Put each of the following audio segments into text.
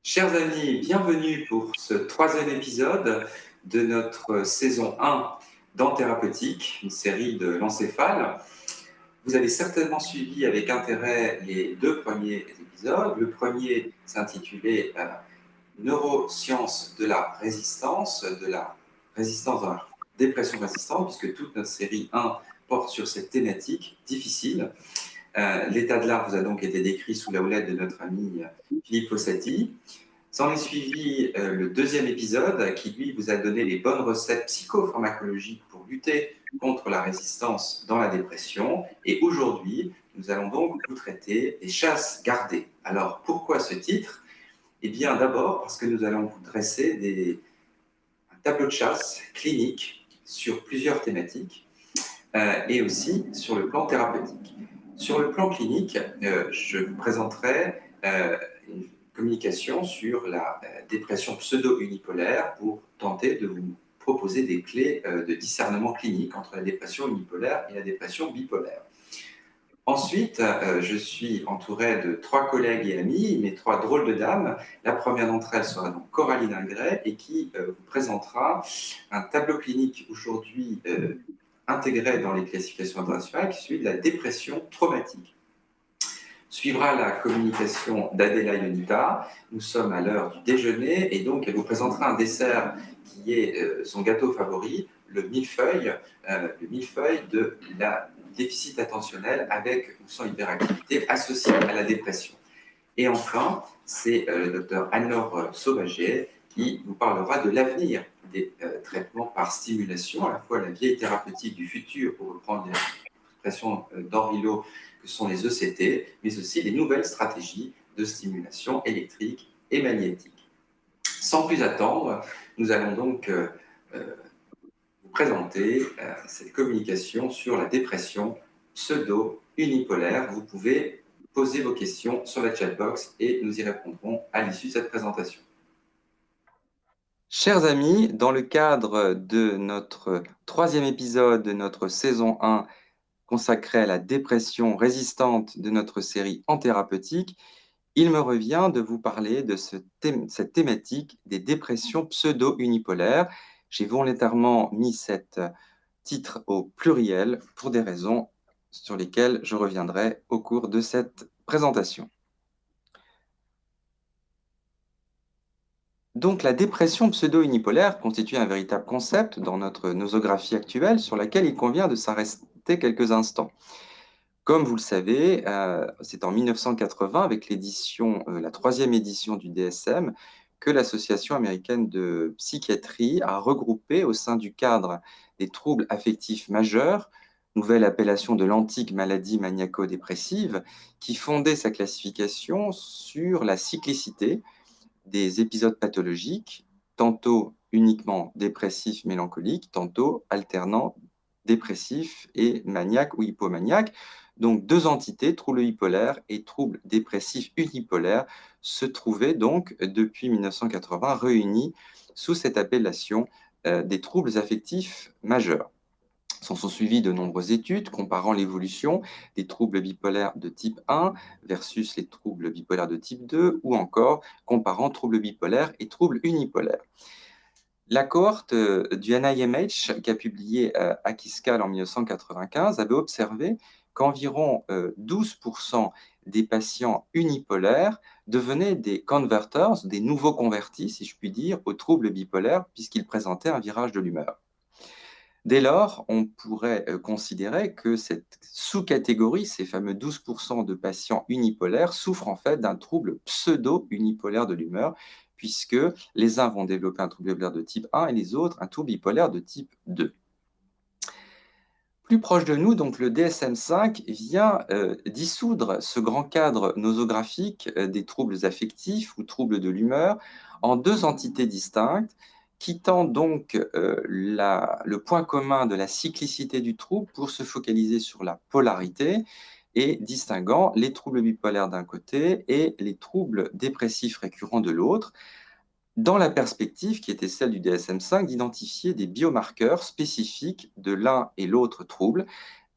Chers amis, bienvenue pour ce troisième épisode de notre saison 1 dans Thérapeutique, une série de l'encéphale. Vous avez certainement suivi avec intérêt les deux premiers épisodes. Le premier s'intitulait Neurosciences de la résistance dans la dépression résistante, puisque toute notre série 1 porte sur cette thématique difficile. L'état de l'art vous a donc été décrit sous la houlette de notre ami Philippe Fossati. S'en est suivi le deuxième épisode qui, lui, vous a donné les bonnes recettes psychopharmacologiques pour lutter contre la résistance dans la dépression. Et aujourd'hui, nous allons donc vous traiter des chasses gardées. Alors, pourquoi ce titre ? Eh bien, d'abord parce que nous allons vous dresser un tableau de chasse clinique sur plusieurs thématiques et aussi sur le plan thérapeutique. Sur le plan clinique, je vous présenterai une communication sur la dépression pseudo-unipolaire pour tenter de vous proposer des clés de discernement clinique entre la dépression unipolaire et la dépression bipolaire. Ensuite, je suis entouré de 3 collègues et amis, mes 3 drôles de dames. La première d'entre elles sera donc Coraline Ingray et qui vous présentera un tableau clinique aujourd'hui intégré dans les classifications internationales qui est celui de la dépression traumatique. Suivra la communication d'Adélaïde Onita. Nous sommes à l'heure du déjeuner et donc elle vous présentera un dessert qui est son gâteau favori, le millefeuille de la déficit attentionnel avec ou sans hyperactivité associé à la dépression. Et enfin, c'est le docteur Anne-Laure Sauvager qui vous parlera de l'avenir des traitements par stimulation, à la fois la vieille thérapeutique du futur, pour reprendre l'expression d'Henri-Lô, que sont les ECT, mais aussi les nouvelles stratégies de stimulation électrique et magnétique. Sans plus attendre, nous allons donc vous présenter cette communication sur la dépression pseudo-unipolaire. Vous pouvez poser vos questions sur la chatbox et nous y répondrons à l'issue de cette présentation. Chers amis, dans le cadre de notre troisième épisode de notre saison 1 consacré à la dépression résistante de notre série en thérapeutique, il me revient de vous parler de cette thématique des dépressions pseudo-unipolaires. J'ai volontairement mis cet titre au pluriel pour des raisons sur lesquelles je reviendrai au cours de cette présentation. Donc, la dépression pseudo-unipolaire constitue un véritable concept dans notre nosographie actuelle sur laquelle il convient de s'arrêter quelques instants. Comme vous le savez, c'est en 1980, avec la troisième édition du DSM, que l'Association américaine de psychiatrie a regroupé au sein du cadre des troubles affectifs majeurs, nouvelle appellation de l'antique maladie maniaco-dépressive, qui fondait sa classification sur la cyclicité des épisodes pathologiques, tantôt uniquement dépressifs mélancoliques, tantôt alternant dépressifs et maniaques ou hypomaniaques. Donc, 2 entités, troubles bipolaires et troubles dépressifs unipolaires, se trouvaient donc depuis 1980 réunis sous cette appellation des troubles affectifs majeurs. S'en sont suivies de nombreuses études comparant l'évolution des troubles bipolaires de type 1 versus les troubles bipolaires de type 2 ou encore comparant troubles bipolaires et troubles unipolaires. La cohorte du NIMH, qui a publié Akiscal en 1995, avait observé qu'environ 12% des patients unipolaires devenaient des converters, des nouveaux convertis, si je puis dire, aux troubles bipolaires, puisqu'ils présentaient un virage de l'humeur. Dès lors, on pourrait considérer que cette sous-catégorie, ces fameux 12% de patients unipolaires, souffrent en fait d'un trouble pseudo-unipolaire de l'humeur, puisque les uns vont développer un trouble bipolaire de type 1 et les autres un trouble bipolaire de type 2. Plus proche de nous, donc le DSM-5 vient dissoudre ce grand cadre nosographique des troubles affectifs ou troubles de l'humeur en 2 entités distinctes, quittant donc le point commun de la cyclicité du trouble pour se focaliser sur la polarité et distinguant les troubles bipolaires d'un côté et les troubles dépressifs récurrents de l'autre, dans la perspective qui était celle du DSM-5 d'identifier des biomarqueurs spécifiques de l'un et l'autre trouble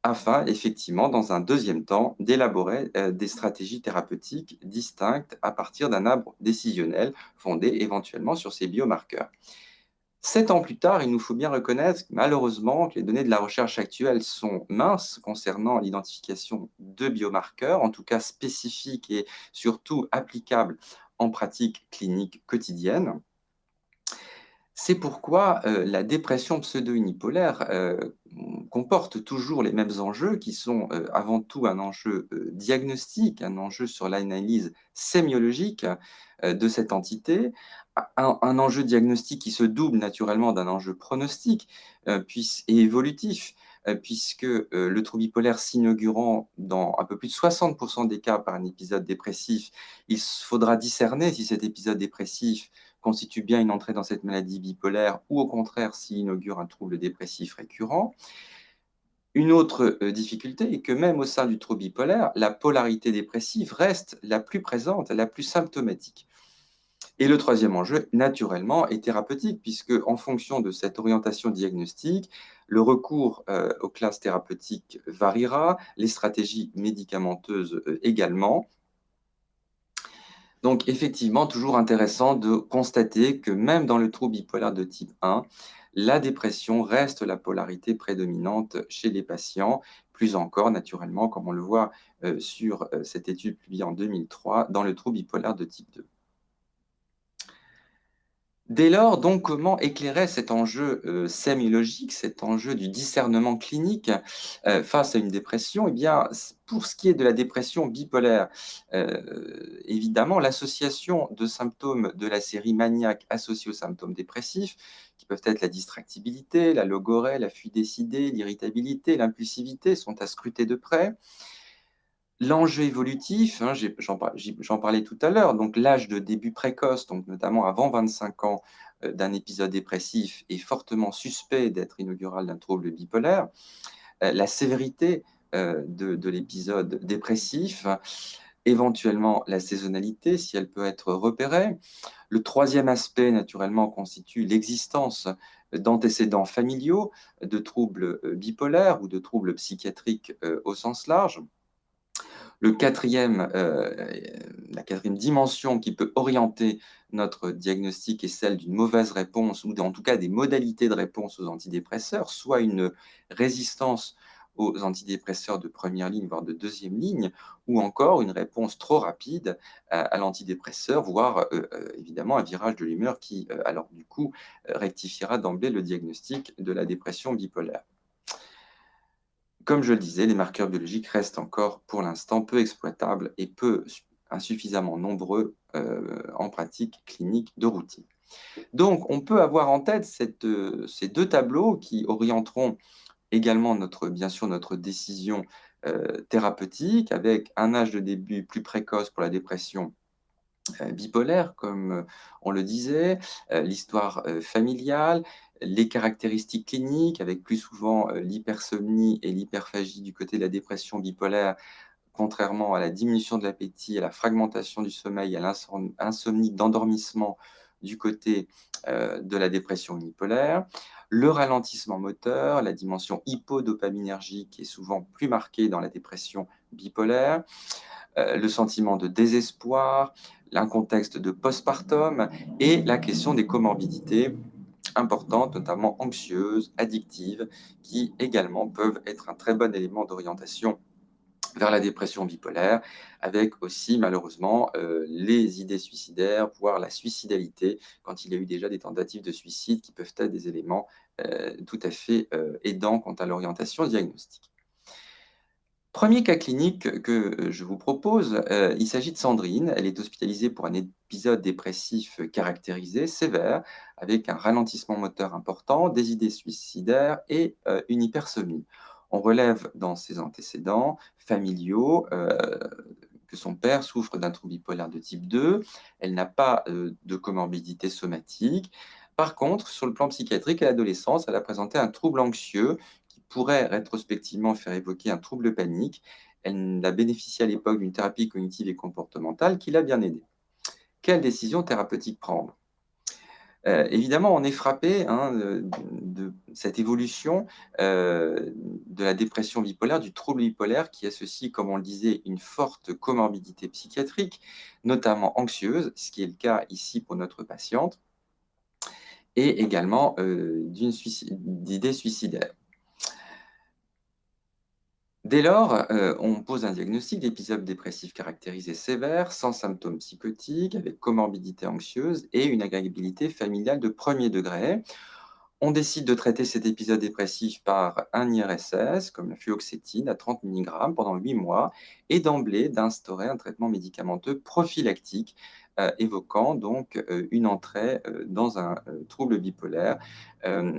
afin effectivement, dans un deuxième temps, d'élaborer des stratégies thérapeutiques distinctes à partir d'un arbre décisionnel fondé éventuellement sur ces biomarqueurs. 7 ans plus tard, il nous faut bien reconnaître malheureusement que les données de la recherche actuelle sont minces concernant l'identification de biomarqueurs, en tout cas spécifiques et surtout applicables en pratique clinique quotidienne. C'est pourquoi la dépression pseudo-unipolaire comporte toujours les mêmes enjeux qui sont avant tout un enjeu diagnostique, un enjeu sur l'analyse sémiologique de cette entité, un enjeu diagnostique qui se double naturellement d'un enjeu pronostic et évolutif, puisque le trouble bipolaire s'inaugurant dans un peu plus de 60% des cas par un épisode dépressif, il faudra discerner si cet épisode dépressif constitue bien une entrée dans cette maladie bipolaire ou au contraire s'il inaugure un trouble dépressif récurrent. Une autre difficulté est que même au sein du trouble bipolaire, la polarité dépressive reste la plus présente, la plus symptomatique. Et le troisième enjeu, naturellement, est thérapeutique, puisque en fonction de cette orientation diagnostique, le recours aux classes thérapeutiques variera, les stratégies médicamenteuses également. Donc effectivement, toujours intéressant de constater que même dans le trouble bipolaire de type 1, la dépression reste la polarité prédominante chez les patients, plus encore naturellement, comme on le voit sur cette étude publiée en 2003, dans le trouble bipolaire de type 2. Dès lors, donc, comment éclairer cet enjeu sémiologique, cet enjeu du discernement clinique face à une dépression? Eh bien, pour ce qui est de la dépression bipolaire, évidemment, l'association de symptômes de la série maniaque associés aux symptômes dépressifs, qui peuvent être la distractibilité, la logorrhée, la fuite décidée, l'irritabilité, l'impulsivité, sont à scruter de près. L'enjeu évolutif, hein, j'en parlais tout à l'heure, donc l'âge de début précoce, donc notamment avant 25 ans, d'un épisode dépressif est fortement suspect d'être inaugural d'un trouble bipolaire. La sévérité de l'épisode dépressif, éventuellement la saisonnalité, si elle peut être repérée. Le troisième aspect, naturellement, constitue l'existence d'antécédents familiaux, de troubles bipolaires ou de troubles psychiatriques au sens large. La quatrième dimension qui peut orienter notre diagnostic est celle d'une mauvaise réponse ou en tout cas des modalités de réponse aux antidépresseurs, soit une résistance aux antidépresseurs de première ligne, voire de deuxième ligne, ou encore une réponse trop rapide à l'antidépresseur, voire évidemment un virage de l'humeur qui, alors du coup, rectifiera d'emblée le diagnostic de la dépression bipolaire. Comme je le disais, les marqueurs biologiques restent encore pour l'instant peu exploitables et insuffisamment nombreux en pratique clinique de routine. Donc, on peut avoir en tête ces deux tableaux qui orienteront également bien sûr notre décision thérapeutique, avec un âge de début plus précoce pour la dépression bipolaire, comme on le disait, l'histoire familiale, les caractéristiques cliniques, avec plus souvent l'hypersomnie et l'hyperphagie du côté de la dépression bipolaire, contrairement à la diminution de l'appétit, à la fragmentation du sommeil, à l'insomnie d'endormissement du côté de la dépression unipolaire. Le ralentissement moteur, la dimension hypodopaminergique est souvent plus marquée dans la dépression bipolaire, le sentiment de désespoir, un contexte de postpartum et la question des comorbidités importantes, notamment anxieuses, addictives, qui également peuvent être un très bon élément d'orientation vers la dépression bipolaire, avec aussi malheureusement les idées suicidaires, voire la suicidalité, quand il y a eu déjà des tentatives de suicide qui peuvent être des éléments tout à fait aidants quant à l'orientation diagnostique. Premier cas clinique que je vous propose, il s'agit de Sandrine. Elle est hospitalisée pour un épisode dépressif caractérisé, sévère, avec un ralentissement moteur important, des idées suicidaires et une hypersomnie. On relève dans ses antécédents familiaux que son père souffre d'un trouble bipolaire de type 2. Elle n'a pas de comorbidité somatique. Par contre, sur le plan psychiatrique, à l'adolescence, elle a présenté un trouble anxieux qui pourrait rétrospectivement faire évoquer un trouble panique. Elle a bénéficié à l'époque d'une thérapie cognitive et comportementale qui l'a bien aidée. Quelle décision thérapeutique prendre? Évidemment, on est frappé, hein, de cette évolution, de la dépression bipolaire, du trouble bipolaire qui associe, comme on le disait, une forte comorbidité psychiatrique, notamment anxieuse, ce qui est le cas ici pour notre patiente, et également, d'idées suicidaires. Dès lors, on pose un diagnostic d'épisode dépressif caractérisé sévère, sans symptômes psychotiques, avec comorbidité anxieuse et une agréabilité familiale de premier degré. On décide de traiter cet épisode dépressif par un IRSS, comme la fluoxétine, à 30 mg pendant 8 mois, et d'emblée d'instaurer un traitement médicamenteux prophylactique, évoquant donc une entrée dans un trouble bipolaire.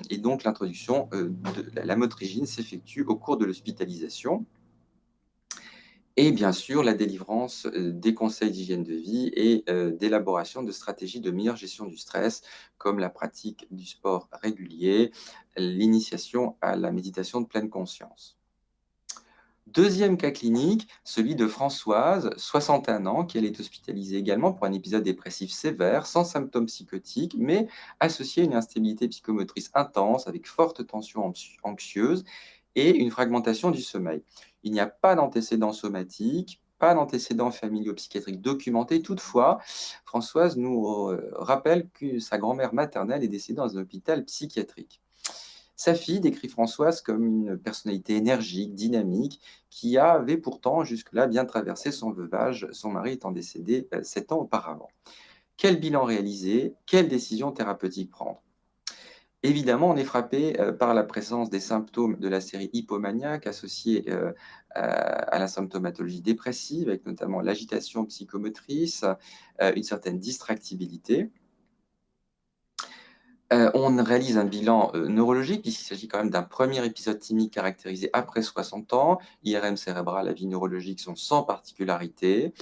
Et donc l'introduction de la lamotrigine s'effectue au cours de l'hospitalisation. Et bien sûr, la délivrance des conseils d'hygiène de vie et d'élaboration de stratégies de meilleure gestion du stress, comme la pratique du sport régulier, l'initiation à la méditation de pleine conscience. Deuxième cas clinique, celui de Françoise, 61 ans, qui elle est hospitalisée également pour un épisode dépressif sévère, sans symptômes psychotiques, mais associé à une instabilité psychomotrice intense, avec forte tension anxieuse et une fragmentation du sommeil. Il n'y a pas d'antécédents somatiques, pas d'antécédents familiaux psychiatriques documentés. Toutefois, Françoise nous rappelle que sa grand-mère maternelle est décédée dans un hôpital psychiatrique. Sa fille décrit Françoise comme une personnalité énergique, dynamique, qui avait pourtant jusque-là bien traversé son veuvage, son mari étant décédé 7 ans auparavant. Quel bilan réaliser? Quelle décision thérapeutique prendre? Évidemment, on est frappé par la présence des symptômes de la série hypomaniaque associés à la symptomatologie dépressive, avec notamment l'agitation psychomotrice, une certaine distractibilité. On réalise un bilan neurologique, puisqu'il s'agit quand même d'un premier épisode thymique caractérisé après 60 ans. IRM cérébral, avis neurologiques sont sans particularité.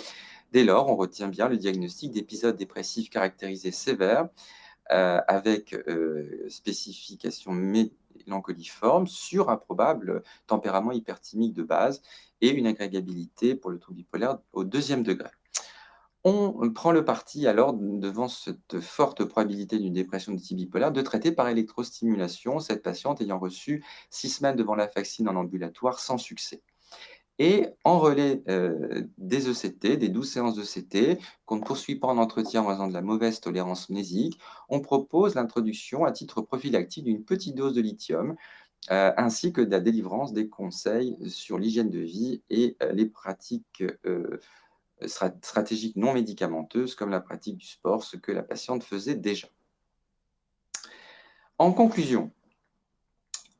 Dès lors, on retient bien le diagnostic d'épisode dépressif caractérisé sévère, avec spécification mélancoliforme sur un probable tempérament hyperthymique de base et une agrégabilité pour le trouble bipolaire au deuxième degré. On prend le parti alors, devant cette forte probabilité d'une dépression de type bipolaire, de traiter par électrostimulation cette patiente ayant reçu 6 semaines de venlafaxine en ambulatoire sans succès. Et en relais des ECT, des 12 séances d'ECT, qu'on ne poursuit pas en entretien en raison de la mauvaise tolérance mnésique, on propose l'introduction à titre prophylactique d'une petite dose de lithium, ainsi que de la délivrance des conseils sur l'hygiène de vie et les pratiques stratégiques non médicamenteuses, comme la pratique du sport, ce que la patiente faisait déjà. En conclusion,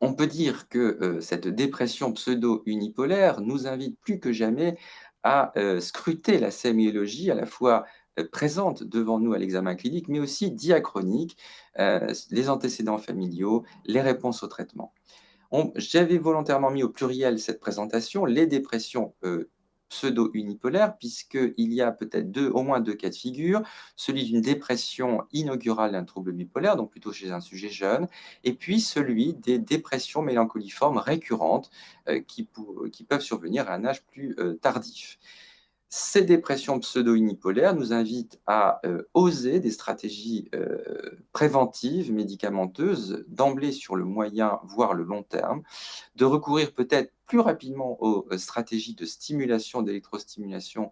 on peut dire que cette dépression pseudo-unipolaire nous invite plus que jamais à scruter la sémiologie à la fois présente devant nous à l'examen clinique, mais aussi diachronique, les antécédents familiaux, les réponses au traitement. J'avais volontairement mis au pluriel cette présentation, les dépressions pseudo-unipolaires, puisqu'il y a peut-être au moins deux cas de figure, celui d'une dépression inaugurale d'un trouble bipolaire, donc plutôt chez un sujet jeune, et puis celui des dépressions mélancoliformes récurrentes qui peuvent survenir à un âge plus tardif. Ces dépressions pseudo-unipolaires nous invitent à oser des stratégies préventives, médicamenteuses, d'emblée sur le moyen, voire le long terme, de recourir peut-être plus rapidement aux stratégies de stimulation, d'électrostimulation,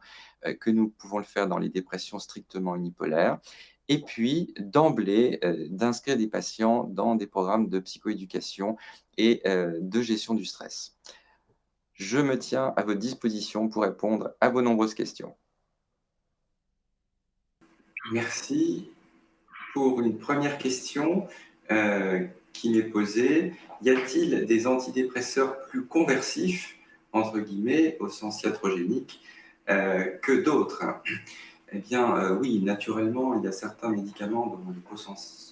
que nous pouvons le faire dans les dépressions strictement unipolaires, et puis d'emblée d'inscrire des patients dans des programmes de psychoéducation et de gestion du stress. Je me tiens à votre disposition pour répondre à vos nombreuses questions. Merci. Pour une première question qui m'est posée, y a-t-il des antidépresseurs plus conversifs, entre guillemets, au sens iatrogénique, que d'autres? Eh bien, oui, naturellement, il y a certains médicaments,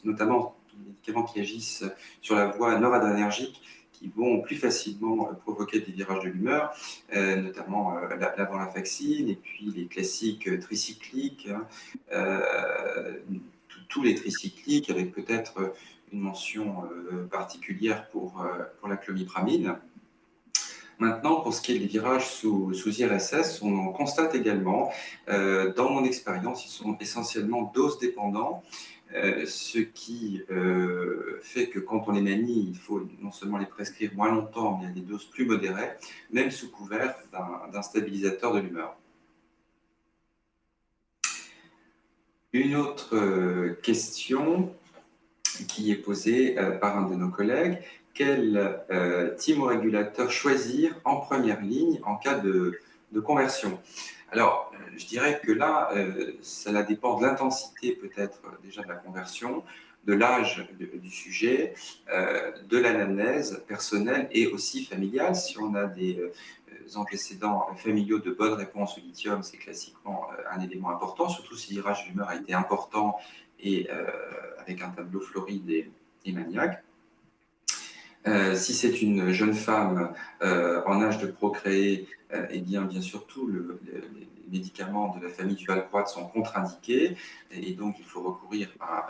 notamment les médicaments qui agissent sur la voie noradrénergique, qui vont plus facilement provoquer des virages de l'humeur, notamment la venlafaxine et puis les classiques tricycliques, hein, tous les tricycliques, avec peut-être une mention particulière pour la clomipramine. Maintenant, pour ce qui est des virages sous IRSS, on en constate également. Dans mon expérience, ils sont essentiellement dose dépendants. ce qui fait que quand on les manie, il faut non seulement les prescrire moins longtemps, mais à des doses plus modérées, même sous couvert d'un stabilisateur de l'humeur. Une autre question qui est posée par un de nos collègues: quel thymorégulateur choisir en première ligne en cas de conversion? Alors, je dirais que là, cela dépend de l'intensité peut-être déjà de la conversion, de l'âge du sujet, de l'anamnèse personnelle et aussi familiale. Si on a des antécédents familiaux de bonne réponse au lithium, c'est classiquement un élément important, surtout si l'irrage d'humeur a été important et avec un tableau floride et maniaque. Si c'est une jeune femme en âge de procréer, eh bien sûr, tous les médicaments de la famille du valproate sont contre-indiqués, et donc il faut recourir à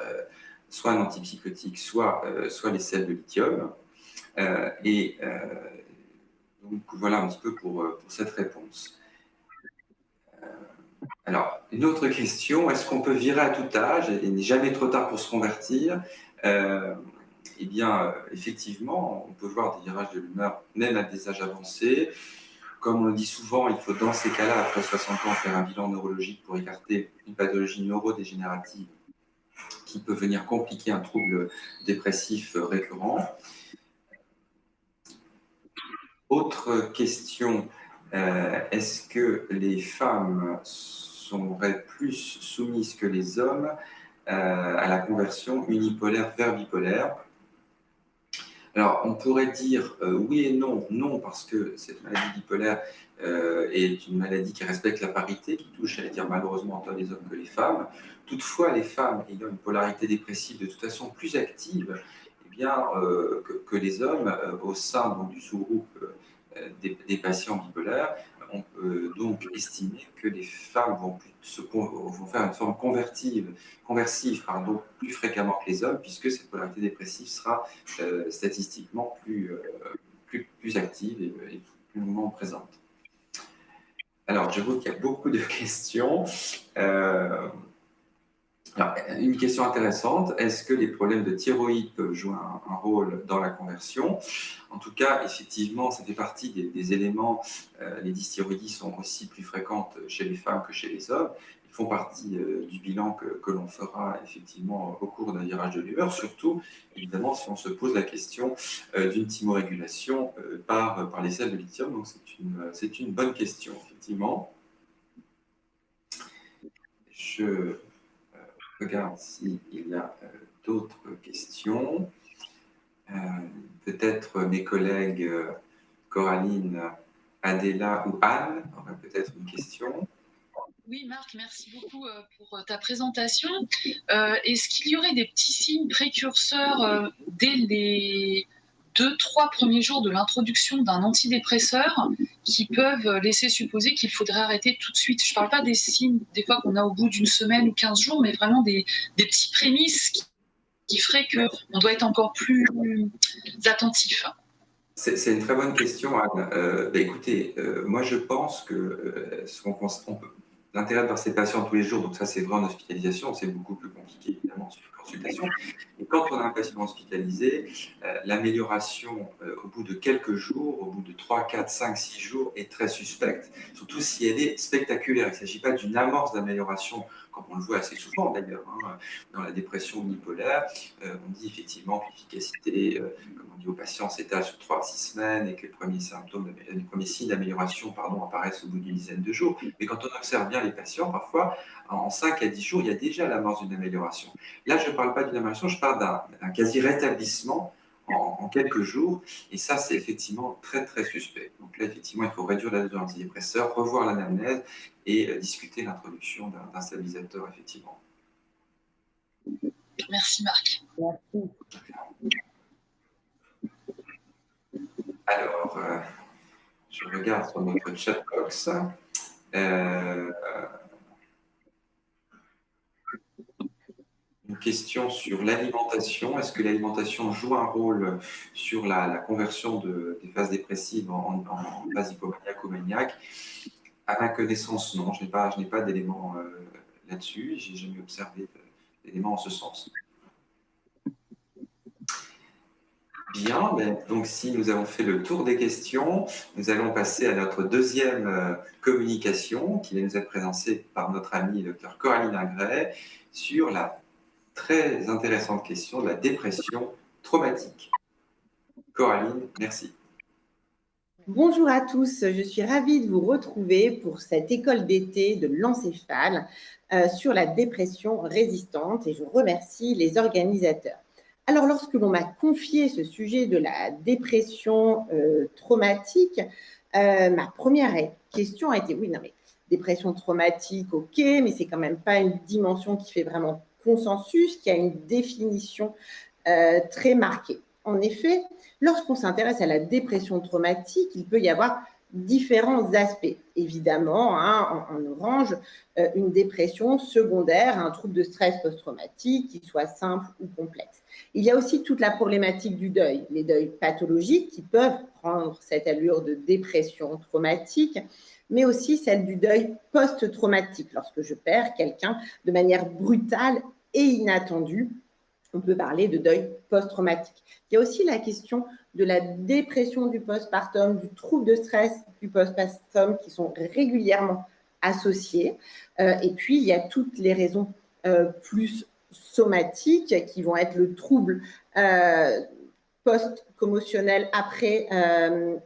soit un antipsychotique, soit les sels de lithium. Donc voilà un petit peu pour cette réponse. Alors, une autre question: est-ce qu'on peut virer à tout âge et il n'est jamais trop tard pour se convertir? Eh bien, effectivement, on peut voir des virages de l'humeur même à des âges avancés. Comme on le dit souvent, il faut dans ces cas-là, après 60 ans, faire un bilan neurologique pour écarter une pathologie neurodégénérative qui peut venir compliquer un trouble dépressif récurrent. Autre question, est-ce que les femmes seraient plus soumises que les hommes à la conversion unipolaire vers bipolaire? Alors, on pourrait dire oui et non. Non, parce que cette maladie bipolaire est une maladie qui respecte la parité, qui touche, j'allais dire malheureusement, autant les hommes que les femmes. Toutefois, les femmes ayant une polarité dépressive de toute façon plus active, eh bien, que les hommes, au sein donc, du sous-groupe des patients bipolaires, on peut donc estimer que les femmes vont faire une forme conversive plus fréquemment que les hommes, puisque cette polarité dépressive sera statistiquement plus active et plus longuement présente. Alors, je vois qu'il y a beaucoup de questions. Alors, une question intéressante: est-ce que les problèmes de thyroïde peuvent jouer un rôle dans la conversion? En tout cas, effectivement, ça fait partie des éléments. Les dysthyroïdies sont aussi plus fréquentes chez les femmes que chez les hommes. Ils font partie du bilan que l'on fera effectivement au cours d'un virage de l'humeur, surtout évidemment si on se pose la question d'une thymorégulation par les sels de lithium. Donc c'est une bonne question, effectivement. Je regarde s'il y a d'autres questions. Peut-être mes collègues Coraline, Adéla ou Anne auraient peut-être une question. Oui, Marc, merci beaucoup pour ta présentation. Est-ce qu'il y aurait des petits signes précurseurs dès les 2-3 premiers jours de l'introduction d'un antidépresseur qui peuvent laisser supposer qu'il faudrait arrêter tout de suite? Je ne parle pas des signes des fois qu'on a au bout d'une semaine ou 15 jours, mais vraiment des petits prémices qui feraient qu'on doit être encore plus attentif. C'est une très bonne question, Anne. Écoutez, moi je pense que l'intérêt de voir ces patients tous les jours, donc ça c'est vrai en hospitalisation, c'est beaucoup plus compliqué évidemment sur une consultation. Et quand on a un patient hospitalisé, l'amélioration au bout de quelques jours, au bout de 3, 4, 5, 6 jours, est très suspecte, surtout si elle est spectaculaire. Il ne s'agit pas d'une amorce d'amélioration, comme on le voit assez souvent d'ailleurs, dans la dépression unipolaire. On dit effectivement que l'efficacité, comme on dit aux patients, s'étale sur 3 à 6 semaines et que les premiers signes d'amélioration apparaissent au bout d'une dizaine de jours. Mais quand on observe bien les patients, parfois, en 5 à 10 jours, il y a déjà l'amorce d'une amélioration. Là, je ne parle pas d'une amélioration, je parle d'un quasi-rétablissement en quelques jours. Et ça, c'est effectivement très, très suspect. Donc là, effectivement, il faut réduire la dose d'antidépresseurs, revoir l'anamnèse et discuter l'introduction d'un stabilisateur, effectivement. Merci, Marc. Merci. Alors, je regarde sur notre chatbox. Une question sur l'alimentation. Est-ce que l'alimentation joue un rôle sur la conversion des phases dépressives en phase hypomaniaque ou maniaque? À ma connaissance, non. Je n'ai pas d'éléments là-dessus. Je n'ai jamais observé éléments en ce sens. Bien, donc si nous avons fait le tour des questions, nous allons passer à notre deuxième communication qui va nous être présentée par notre amie Dr Coraline Ingray sur la très intéressante question de la dépression traumatique. Coraline, merci. Bonjour à tous, je suis ravie de vous retrouver pour cette école d'été de l'encéphale sur la dépression résistante et je remercie les organisateurs. Alors, lorsque l'on m'a confié ce sujet de la dépression traumatique, ma première question a été, oui, non mais dépression traumatique, ok, mais c'est quand même pas une dimension qui fait vraiment consensus, qui a une définition très marquée. En effet, lorsqu'on s'intéresse à la dépression traumatique, il peut y avoir différents aspects. Évidemment, en orange, une dépression secondaire, un trouble de stress post-traumatique, qui soit simple ou complexe. Il y a aussi toute la problématique du deuil, les deuils pathologiques qui peuvent prendre cette allure de dépression traumatique, mais aussi celle du deuil post-traumatique, lorsque je perds quelqu'un de manière brutale et inattendue. On peut parler de deuil post-traumatique. Il y a aussi la question de la dépression du postpartum, du trouble de stress du postpartum qui sont régulièrement associés. Et puis, il y a toutes les raisons plus somatiques qui vont être le trouble post-commotionnel après un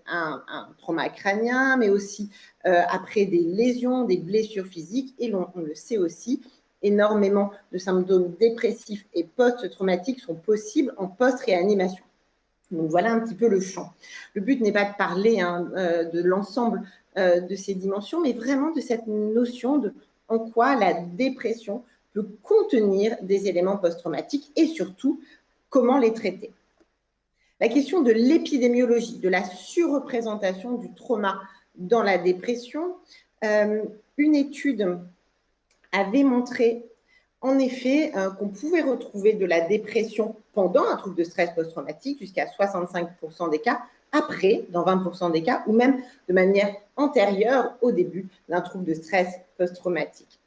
trauma crânien, mais aussi après des lésions, des blessures physiques. Et on le sait aussi, énormément de symptômes dépressifs et post-traumatiques sont possibles en post-réanimation. Donc voilà un petit peu le champ. Le but n'est pas de parler de l'ensemble de ces dimensions, mais vraiment de cette notion de en quoi la dépression peut contenir des éléments post-traumatiques et surtout comment les traiter. La question de l'épidémiologie, de la surreprésentation du trauma dans la dépression, une étude avait montré en effet qu'on pouvait retrouver de la dépression pendant un trouble de stress post-traumatique jusqu'à 65% des cas, après, dans 20% des cas, ou même de manière antérieure au début d'un trouble de stress post-traumatique.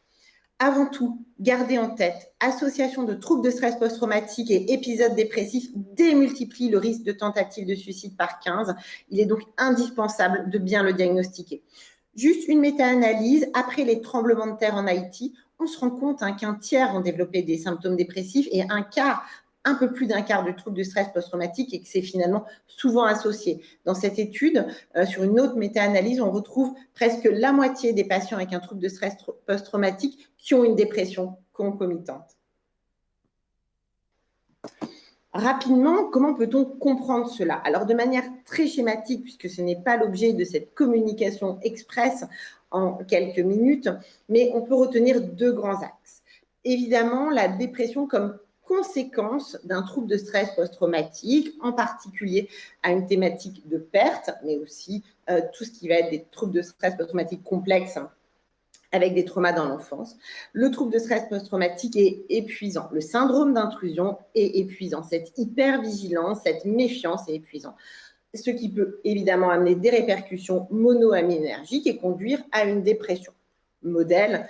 Avant tout, gardez en tête, association de troubles de stress post-traumatique et épisodes dépressifs démultiplie le risque de tentative de suicide par 15. Il est donc indispensable de bien le diagnostiquer. Juste une méta-analyse, après les tremblements de terre en Haïti, on se rend compte qu'un tiers ont développé des symptômes dépressifs et un peu plus d'un quart du trouble de stress post-traumatique et que c'est finalement souvent associé. Dans cette étude, sur une autre méta-analyse, on retrouve presque la moitié des patients avec un trouble de stress post-traumatique qui ont une dépression concomitante. Rapidement, comment peut-on comprendre cela? Alors, de manière très schématique, puisque ce n'est pas l'objet de cette communication express en quelques minutes, mais on peut retenir deux grands axes. Évidemment, la dépression comme conséquence d'un trouble de stress post-traumatique, en particulier à une thématique de perte, mais aussi tout ce qui va être des troubles de stress post-traumatique complexes avec des traumas dans l'enfance. Le trouble de stress post-traumatique est épuisant. Le syndrome d'intrusion est épuisant. Cette hypervigilance, cette méfiance est épuisant. Ce qui peut évidemment amener des répercussions monoaminergiques et conduire à une dépression. Modèle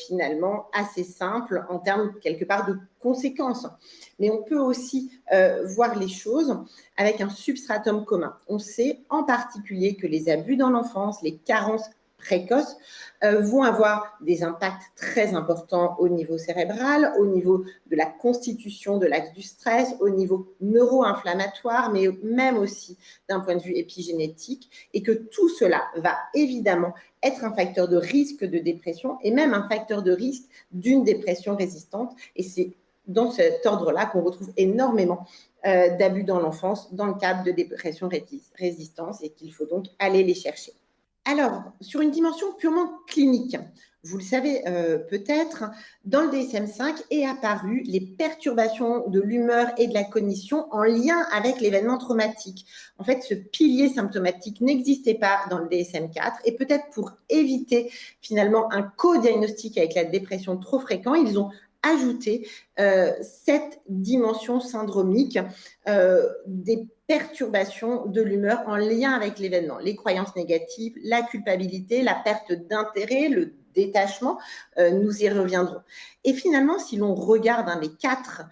finalement assez simple en termes quelque part de conséquences. Mais on peut aussi voir les choses avec un substratum commun. On sait en particulier que les abus dans l'enfance, les carences précoces vont avoir des impacts très importants au niveau cérébral, au niveau de la constitution de l'axe du stress, au niveau neuro-inflammatoire, mais même aussi d'un point de vue épigénétique, et que tout cela va évidemment être un facteur de risque de dépression et même un facteur de risque d'une dépression résistante. Et c'est dans cet ordre-là qu'on retrouve énormément d'abus dans l'enfance dans le cadre de dépression résistance et qu'il faut donc aller les chercher. Alors, sur une dimension purement clinique, vous le savez peut-être, dans le DSM-5 est apparu les perturbations de l'humeur et de la cognition en lien avec l'événement traumatique. En fait, ce pilier symptomatique n'existait pas dans le DSM-4 et peut-être pour éviter finalement un co-diagnostic avec la dépression trop fréquent, ils ont ajouté cette dimension syndromique des perturbation de l'humeur en lien avec l'événement, les croyances négatives, la culpabilité, la perte d'intérêt, le détachement. Nous y reviendrons. Et finalement, si l'on regarde les 4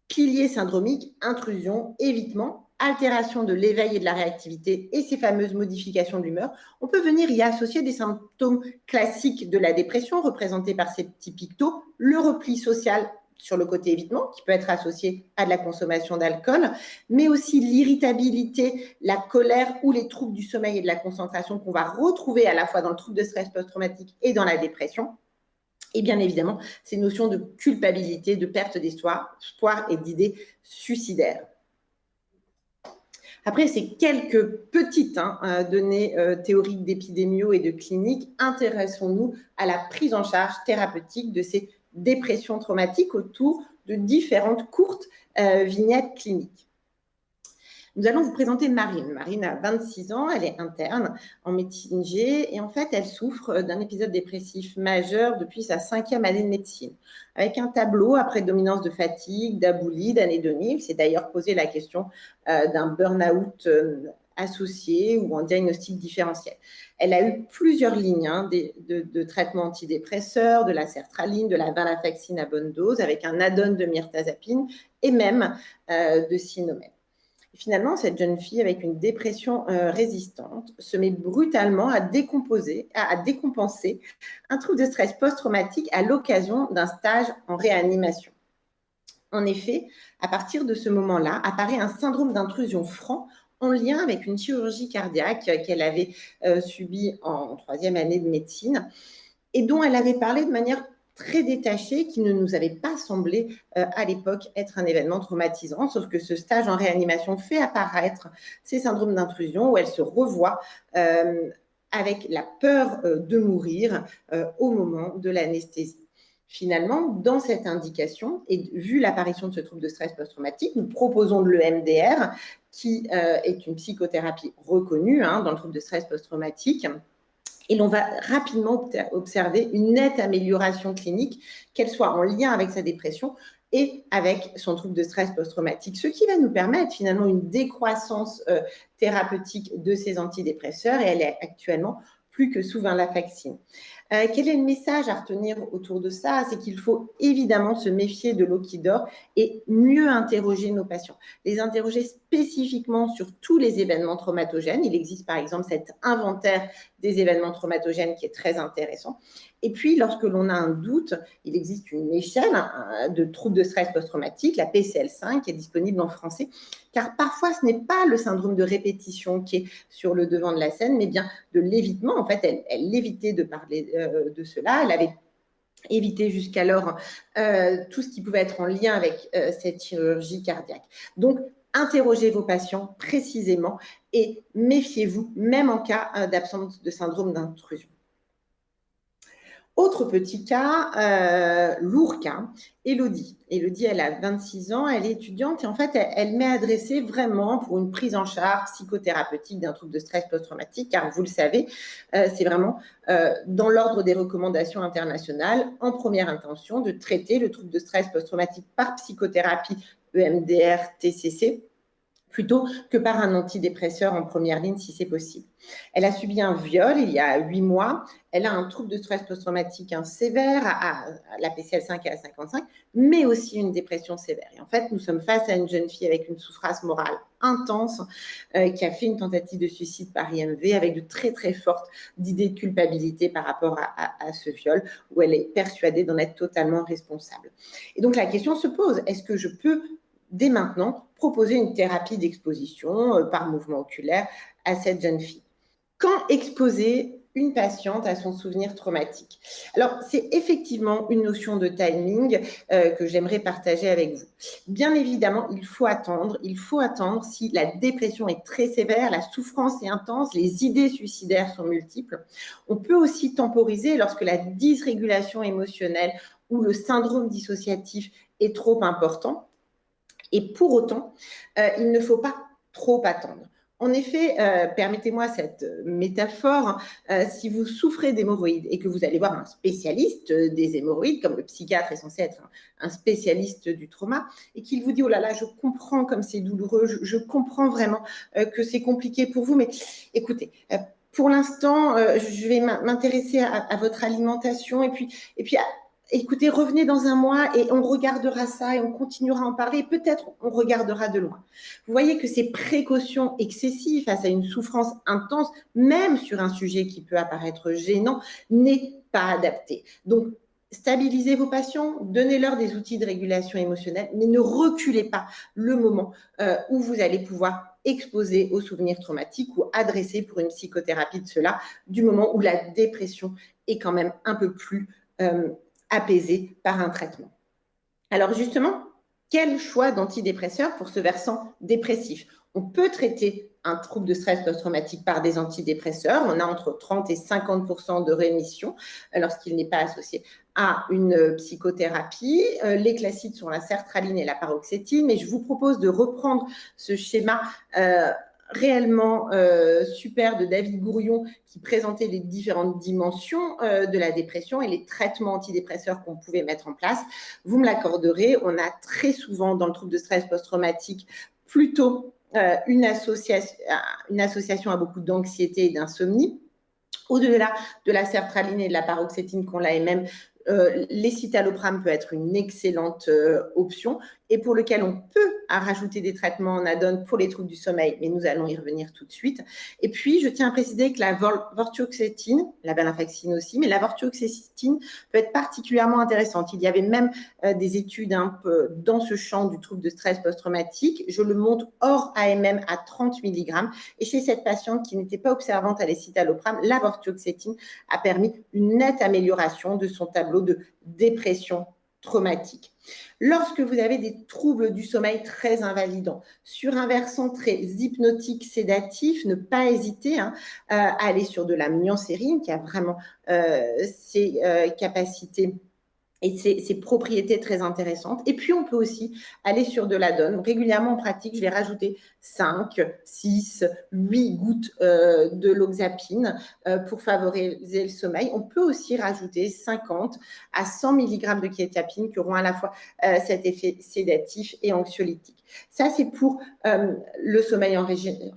piliers syndromiques, intrusion, évitement, altération de l'éveil et de la réactivité et ces fameuses modifications de l'humeur, on peut venir y associer des symptômes classiques de la dépression représentés par ces petits pictos, le repli social sur le côté évitement, qui peut être associé à de la consommation d'alcool, mais aussi l'irritabilité, la colère ou les troubles du sommeil et de la concentration qu'on va retrouver à la fois dans le trouble de stress post-traumatique et dans la dépression. Et bien évidemment, ces notions de culpabilité, de perte d'espoir et d'idées suicidaires. Après ces quelques petites données théoriques d'épidémio et de clinique, intéressons-nous à la prise en charge thérapeutique de ces dépressions traumatiques autour de différentes courtes vignettes cliniques. Nous allons vous présenter Marine. Marine a 26 ans, elle est interne en médecine G et en fait, elle souffre d'un épisode dépressif majeur depuis sa 5e année de médecine. Avec un tableau à prédominance de fatigue, d'aboulie, d'anédonie. Il s'est d'ailleurs posé la question d'un burn-out associé ou en diagnostic différentiel. Elle a eu plusieurs lignes de traitements antidépresseurs, de la sertraline, de la venlafaxine à bonne dose, avec un add-on de mirtazapine et même de Sinomel. Finalement, cette jeune fille avec une dépression résistante se met brutalement à décompenser un trouble de stress post-traumatique à l'occasion d'un stage en réanimation. En effet, à partir de ce moment-là, apparaît un syndrome d'intrusion franc en lien avec une chirurgie cardiaque qu'elle avait subie en 3e année de médecine et dont elle avait parlé de manière très détachée, qui ne nous avait pas semblé à l'époque être un événement traumatisant, sauf que ce stage en réanimation fait apparaître ces syndromes d'intrusion où elle se revoit avec la peur de mourir au moment de l'anesthésie. Finalement, dans cette indication, et vu l'apparition de ce trouble de stress post-traumatique, nous proposons de l'EMDR, qui est une psychothérapie reconnue dans le trouble de stress post-traumatique. Et l'on va rapidement observer une nette amélioration clinique, qu'elle soit en lien avec sa dépression et avec son trouble de stress post-traumatique, ce qui va nous permettre finalement une décroissance thérapeutique de ces antidépresseurs, et elle est actuellement plus que sous venlafaxine. Quel est le message à retenir autour de ça? C'est qu'il faut évidemment se méfier de l'eau qui dort et mieux interroger nos patients. Les interroger spécifiquement sur tous les événements traumatogènes. Il existe par exemple cet inventaire des événements traumatogènes qui est très intéressant. Et puis, lorsque l'on a un doute, il existe une échelle de troubles de stress post-traumatique, la PCL5, qui est disponible en français, car parfois, ce n'est pas le syndrome de répétition qui est sur le devant de la scène, mais bien de l'évitement. En fait, elle évitait de parler de cela. Elle avait évité jusqu'alors tout ce qui pouvait être en lien avec cette chirurgie cardiaque. Donc, interrogez vos patients précisément et méfiez-vous, même en cas d'absence de syndrome d'intrusion. Autre petit cas, lourd cas, Élodie. Élodie, elle a 26 ans, elle est étudiante et en fait, elle m'est adressée vraiment pour une prise en charge psychothérapeutique d'un trouble de stress post-traumatique, car vous le savez, c'est vraiment dans l'ordre des recommandations internationales, en première intention, de traiter le trouble de stress post-traumatique par psychothérapie EMDR, TCC, plutôt que par un antidépresseur en première ligne si c'est possible. Elle a subi un viol il y a 8 mois, elle a un trouble de stress post-traumatique sévère, à la PCL5 et à 55, mais aussi une dépression sévère. Et en fait, nous sommes face à une jeune fille avec une souffrance morale intense qui a fait une tentative de suicide par IMV avec de très très fortes idées de culpabilité par rapport à ce viol, où elle est persuadée d'en être totalement responsable. Et donc la question se pose, est-ce que je peux dès maintenant proposer une thérapie d'exposition par mouvement oculaire à cette jeune fille? Quand exposer une patiente à son souvenir traumatique? Alors, c'est effectivement une notion de timing que j'aimerais partager avec vous. Bien évidemment, il faut attendre si la dépression est très sévère, la souffrance est intense, les idées suicidaires sont multiples. On peut aussi temporiser lorsque la dysrégulation émotionnelle ou le syndrome dissociatif est trop important. Et pour autant, il ne faut pas trop attendre. En effet, permettez-moi cette métaphore, si vous souffrez d'hémorroïdes et que vous allez voir un spécialiste des hémorroïdes, comme le psychiatre est censé être un spécialiste du trauma, et qu'il vous dit « Oh là là, je comprends comme c'est douloureux, je comprends vraiment que c'est compliqué pour vous, mais écoutez, pour l'instant, je vais m'intéresser à votre alimentation et puis écoutez, revenez dans un mois et on regardera ça et on continuera à en parler. Peut-être on regardera de loin. Vous voyez que ces précautions excessives face à une souffrance intense, même sur un sujet qui peut apparaître gênant, n'est pas adapté. Donc, stabilisez vos patients, donnez-leur des outils de régulation émotionnelle, mais ne reculez pas le moment où vous allez pouvoir exposer aux souvenirs traumatiques ou adresser pour une psychothérapie de cela, du moment où la dépression est quand même un peu plus apaisée par un traitement. Alors justement, quel choix d'antidépresseurs pour ce versant dépressif? On peut traiter un trouble de stress post-traumatique par des antidépresseurs. On a entre 30 et 50% de rémission lorsqu'il n'est pas associé à une psychothérapie. Les classiques sont la sertraline et la paroxétine, mais je vous propose de reprendre ce schéma réellement super de David Gourion qui présentait les différentes dimensions de la dépression et les traitements antidépresseurs qu'on pouvait mettre en place. Vous me l'accorderez, on a très souvent dans le trouble de stress post-traumatique plutôt une association à beaucoup d'anxiété et d'insomnie. Au-delà de la sertraline et de la paroxétine qu'on l'a et même l'escitalopram peut être une excellente option et pour lequel on peut rajouter des traitements en add-on pour les troubles du sommeil, mais nous allons y revenir tout de suite. Et puis, je tiens à préciser que la vortioxétine, la venlafaxine aussi, mais la vortioxétine peut être particulièrement intéressante. Il y avait même des études un peu dans ce champ du trouble de stress post-traumatique. Je le montre hors AMM à 30 mg. Et chez cette patiente qui n'était pas observante à l'escitalopram, la vortioxétine a permis une nette amélioration de son tableau de dépression traumatique. Lorsque vous avez des troubles du sommeil très invalidants, sur un versant très hypnotique, sédatif, ne pas hésiter à aller sur de la myoncérine qui a vraiment ses capacités et ses propriétés très intéressantes. Et puis, on peut aussi aller sur de l'add-on. Régulièrement, en pratique, je vais rajouter 5, 6, 8 gouttes de l'oxapine pour favoriser le sommeil. On peut aussi rajouter 50 à 100 mg de kétapine qui auront à la fois cet effet sédatif et anxiolytique. Ça, c'est pour le sommeil en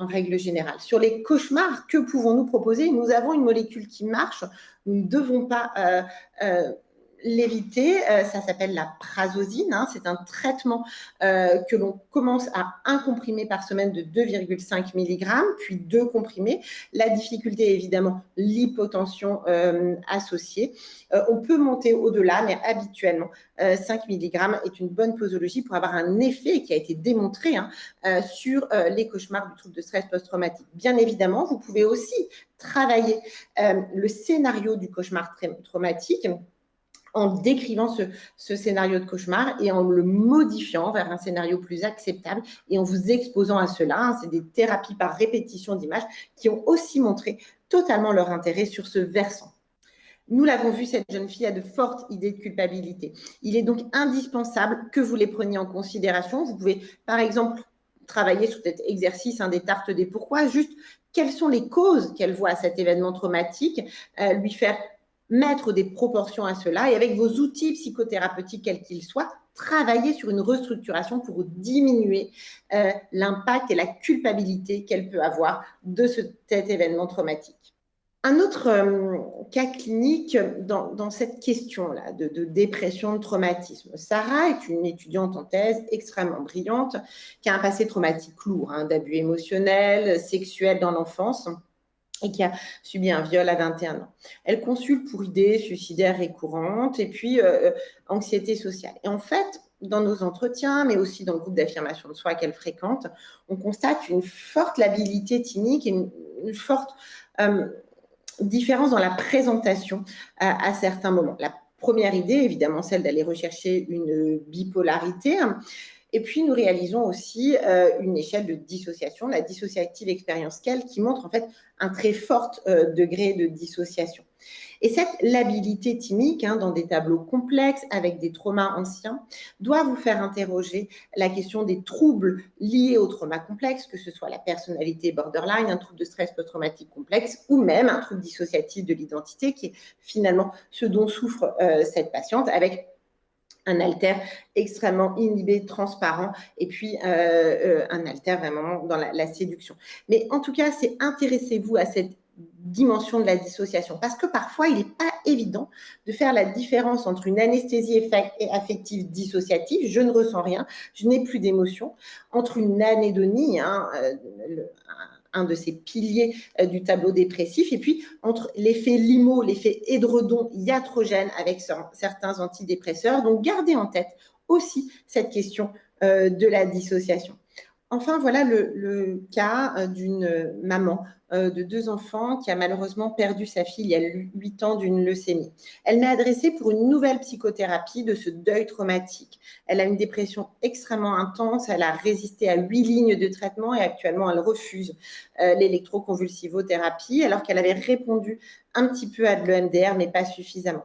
règle générale. Sur les cauchemars, que pouvons-nous proposer? Nous avons une molécule qui marche. Nous ne devons pas l'éviter, ça s'appelle la prazosine, c'est un traitement que l'on commence à 1 comprimé par semaine de 2,5 mg, puis 2 comprimés. La difficulté est évidemment l'hypotension associée. On peut monter au-delà, mais habituellement, 5 mg est une bonne posologie pour avoir un effet qui a été démontré sur les cauchemars du trouble de stress post-traumatique. Bien évidemment, vous pouvez aussi travailler le scénario du cauchemar traumatique en décrivant ce scénario de cauchemar et en le modifiant vers un scénario plus acceptable et en vous exposant à cela. C'est des thérapies par répétition d'images qui ont aussi montré totalement leur intérêt sur ce versant. Nous l'avons vu, cette jeune fille a de fortes idées de culpabilité. Il est donc indispensable que vous les preniez en considération. Vous pouvez, par exemple, travailler sur cet exercice des tartes des pourquoi, juste quelles sont les causes qu'elle voit à cet événement traumatique, lui faire mettre des proportions à cela et avec vos outils psychothérapeutiques, quels qu'ils soient, travailler sur une restructuration pour diminuer l'impact et la culpabilité qu'elle peut avoir de cet événement traumatique. Un autre cas clinique dans cette question-là de dépression, de traumatisme. Sarah est une étudiante en thèse extrêmement brillante qui a un passé traumatique lourd, d'abus émotionnels, sexuels dans l'enfance et qui a subi un viol à 21 ans. Elle consulte pour idées suicidaires récurrentes et puis anxiété sociale. Et en fait, dans nos entretiens, mais aussi dans le groupe d'affirmation de soi qu'elle fréquente, on constate une forte labilité thymique et une forte différence dans la présentation à certains moments. La première idée, évidemment, celle d'aller rechercher une bipolarité. Et puis, nous réalisons aussi une échelle de dissociation, la Dissociative Experience Scale, qui montre en fait un très fort degré de dissociation. Et cette labilité thymique, dans des tableaux complexes avec des traumas anciens, doit vous faire interroger la question des troubles liés aux traumas complexes, que ce soit la personnalité borderline, un trouble de stress post-traumatique complexe ou même un trouble dissociatif de l'identité, qui est finalement ce dont souffre cette patiente avec un alter extrêmement inhibé, transparent, et puis un alter vraiment dans la séduction. Mais en tout cas, intéressez-vous à cette dimension de la dissociation. Parce que parfois, il n'est pas évident de faire la différence entre une anesthésie affective dissociative, je ne ressens rien, je n'ai plus d'émotion, entre une anédonie, un de ces piliers du tableau dépressif, et puis entre l'effet limo, l'effet édredon iatrogène avec certains antidépresseurs. Donc, gardez en tête aussi cette question de la dissociation. Enfin, voilà le cas d'une maman de 2 enfants qui a malheureusement perdu sa fille il y a 8 ans d'une leucémie. Elle m'est adressée pour une nouvelle psychothérapie de ce deuil traumatique. Elle a une dépression extrêmement intense, elle a résisté à 8 lignes de traitement et actuellement elle refuse l'électroconvulsivothérapie alors qu'elle avait répondu un petit peu à de l'EMDR mais pas suffisamment.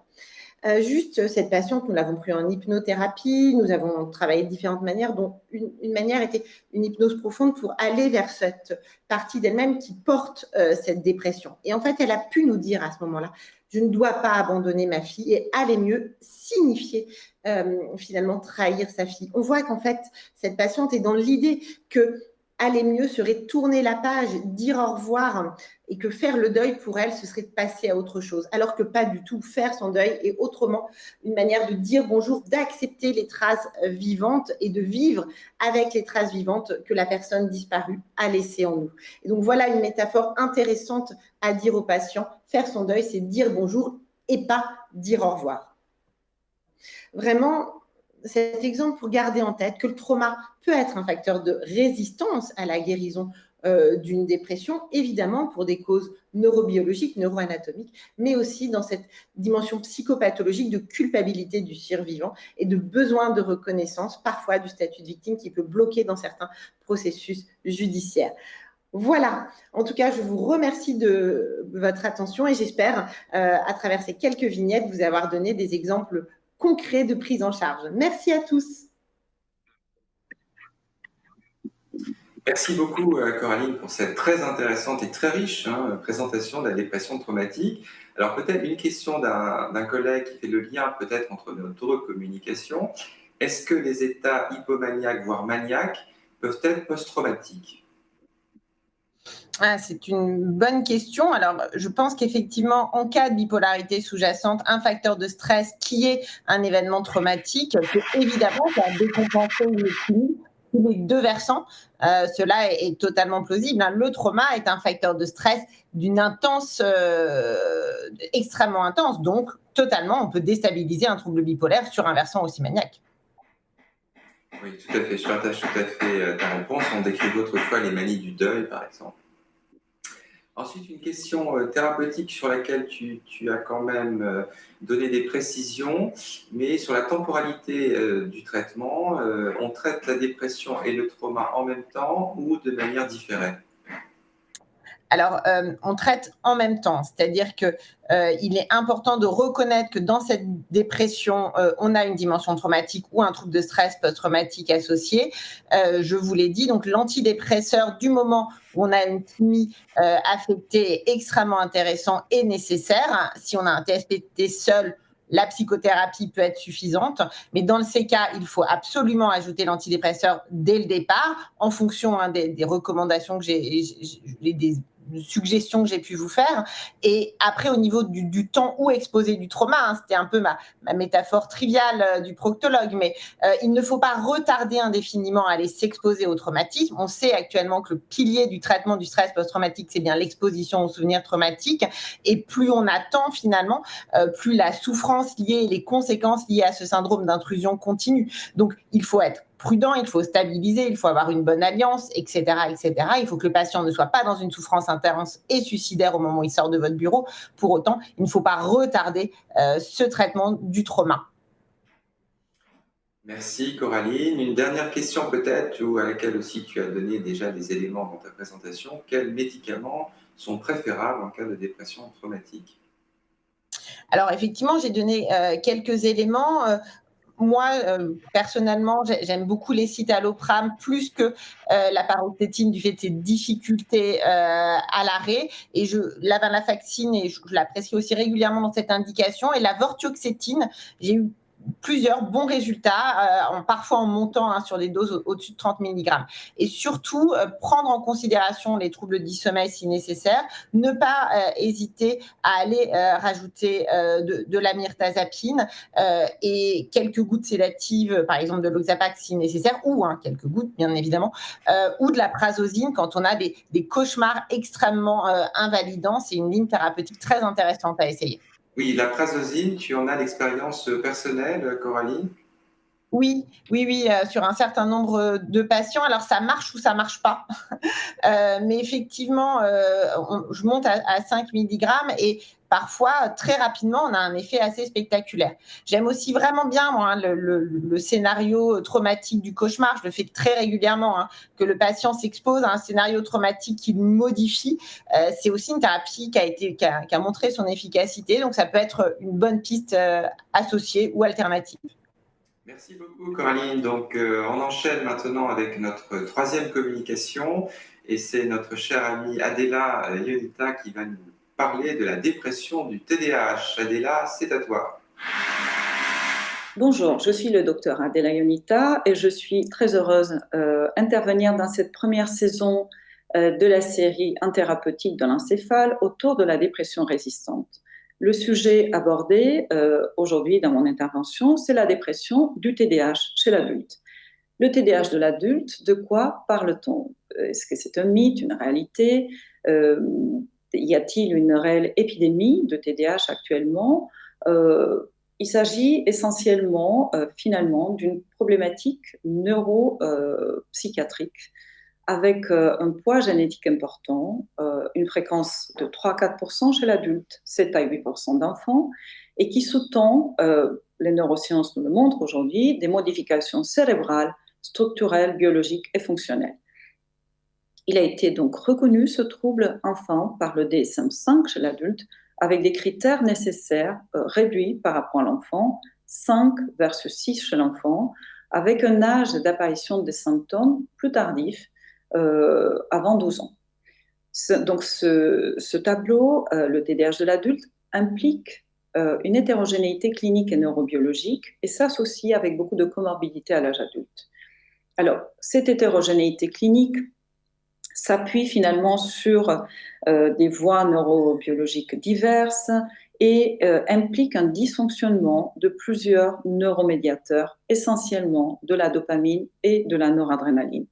Juste cette patiente, nous l'avons pris en hypnothérapie, nous avons travaillé de différentes manières, dont une manière était une hypnose profonde pour aller vers cette partie d'elle-même qui porte cette dépression. Et en fait, elle a pu nous dire à ce moment-là, je ne dois pas abandonner ma fille, et aller mieux signifier finalement trahir sa fille. On voit qu'en fait, cette patiente est dans l'idée que aller mieux serait tourner la page, dire au revoir, et que faire le deuil pour elle, ce serait de passer à autre chose. Alors que pas du tout. Faire son deuil est autrement une manière de dire bonjour, d'accepter les traces vivantes et de vivre avec les traces vivantes que la personne disparue a laissées en nous. Et donc voilà une métaphore intéressante à dire aux patients. Faire son deuil, c'est dire bonjour et pas dire au revoir. Vraiment, cet exemple pour garder en tête que le trauma peut être un facteur de résistance à la guérison d'une dépression, évidemment pour des causes neurobiologiques, neuroanatomiques, mais aussi dans cette dimension psychopathologique de culpabilité du survivant et de besoin de reconnaissance, parfois du statut de victime qui peut bloquer dans certains processus judiciaires. Voilà, en tout cas, je vous remercie de votre attention et j'espère, à travers ces quelques vignettes, vous avoir donné des exemples concret de prise en charge. Merci à tous. Merci beaucoup, Coraline, pour cette très intéressante et très riche présentation de la dépression traumatique. Alors peut-être une question d'un collègue qui fait le lien peut-être entre nos deux communications. Est-ce que les états hypomaniaques, voire maniaques, peuvent être post-traumatiques ? C'est une bonne question. Alors, je pense qu'effectivement, en cas de bipolarité sous-jacente, un facteur de stress qui est un événement traumatique peut évidemment faire décompenser les 2 versants. Cela est totalement plausible. Le trauma est un facteur de stress d'une extrêmement intense. Donc, totalement, on peut déstabiliser un trouble bipolaire sur un versant aussi maniaque. Oui, tout à fait. Je partage tout à fait ta réponse. On décrit d'autres fois les manies du deuil, par exemple. Ensuite, une question thérapeutique sur laquelle tu as quand même donné des précisions, mais sur la temporalité du traitement, on traite la dépression et le trauma en même temps ou de manière différée ? Alors, on traite en même temps, c'est-à-dire qu'il est important de reconnaître que dans cette dépression, on a une dimension traumatique ou un trouble de stress post-traumatique associé. Je vous l'ai dit, donc l'antidépresseur, du moment où on a une thymie affectée, est extrêmement intéressant et nécessaire. Si on a un TSPT seul, la psychothérapie peut être suffisante, mais dans ces cas, il faut absolument ajouter l'antidépresseur dès le départ, en fonction des recommandations que des suggestions que j'ai pu vous faire. Et après, au niveau du temps où exposer du trauma, c'était un peu ma métaphore triviale du proctologue, mais il ne faut pas retarder indéfiniment à aller s'exposer au traumatisme. On sait actuellement que le pilier du traitement du stress post-traumatique, c'est bien l'exposition aux souvenirs traumatiques. Et plus on attend finalement, plus la souffrance liée et les conséquences liées à ce syndrome d'intrusion continue. Donc, il faut être prudent, il faut stabiliser, il faut avoir une bonne alliance, etc., etc. Il faut que le patient ne soit pas dans une souffrance intense et suicidaire au moment où il sort de votre bureau. Pour autant, il ne faut pas retarder ce traitement du trauma. Merci Coraline. Une dernière question peut-être, ou à laquelle aussi tu as donné déjà des éléments dans ta présentation. Quels médicaments sont préférables en cas de dépression traumatique ? Alors effectivement, j'ai donné quelques éléments. Moi, personnellement, j'aime beaucoup les citalopram plus que la paroxétine du fait de ses difficultés à l'arrêt. Et la venlafaxine, et je l'apprécie aussi régulièrement dans cette indication. Et la vortioxétine, j'ai eu plusieurs bons résultats, parfois en montant sur des doses au-dessus de 30 mg. Et surtout, prendre en considération les troubles du sommeil si nécessaire, ne pas hésiter à aller rajouter de la mirtazapine et quelques gouttes sédatives, par exemple de l'Oxapax si nécessaire, ou quelques gouttes bien évidemment, ou de la prazosine quand on a des cauchemars extrêmement invalidants. C'est une ligne thérapeutique très intéressante à essayer. Oui, la prazosine, tu en as l'expérience personnelle, Coraline? Oui, sur un certain nombre de patients. Alors, ça marche ou ça marche pas. Mais effectivement, je monte à 5 mg et parfois, très rapidement, on a un effet assez spectaculaire. J'aime aussi vraiment bien, moi, le scénario traumatique du cauchemar. Je le fais très régulièrement, que le patient s'expose à un scénario traumatique qu'il modifie. C'est aussi une thérapie qui a montré son efficacité. Donc, ça peut être une bonne piste associée ou alternative. Merci beaucoup, Coraline. Donc, on enchaîne maintenant avec notre troisième communication et c'est notre chère amie Adela Ionita qui va nous parler de la dépression du TDAH. Adela, c'est à toi. Bonjour, je suis le docteur Adela Ionita et je suis très heureuse d'intervenir dans cette première saison de la série Inthérapeutique de l'encéphale autour de la dépression résistante. Le sujet abordé aujourd'hui dans mon intervention, c'est la dépression du TDAH chez l'adulte. Le TDAH de l'adulte, de quoi parle-t-on? Est-ce que c'est un mythe, une réalité? Y a-t-il une réelle épidémie de TDAH actuellement? Il s'agit essentiellement, finalement, d'une problématique neuropsychiatrique avec un poids génétique important, une fréquence de 3-4% chez l'adulte, 7-8% d'enfants, et qui sous-tend, les neurosciences nous le montrent aujourd'hui, des modifications cérébrales, structurelles, biologiques et fonctionnelles. Il a été donc reconnu, ce trouble enfant, par le DSM-5 chez l'adulte, avec des critères nécessaires réduits par rapport à l'enfant, 5 versus 6 chez l'enfant, avec un âge d'apparition des symptômes plus tardif, avant 12 ans. Donc ce tableau, le TDAH de l'adulte, implique une hétérogénéité clinique et neurobiologique et s'associe avec beaucoup de comorbidités à l'âge adulte. Alors, cette hétérogénéité clinique s'appuie finalement sur des voies neurobiologiques diverses et implique un dysfonctionnement de plusieurs neuromédiateurs, essentiellement de la dopamine et de la noradrénaline.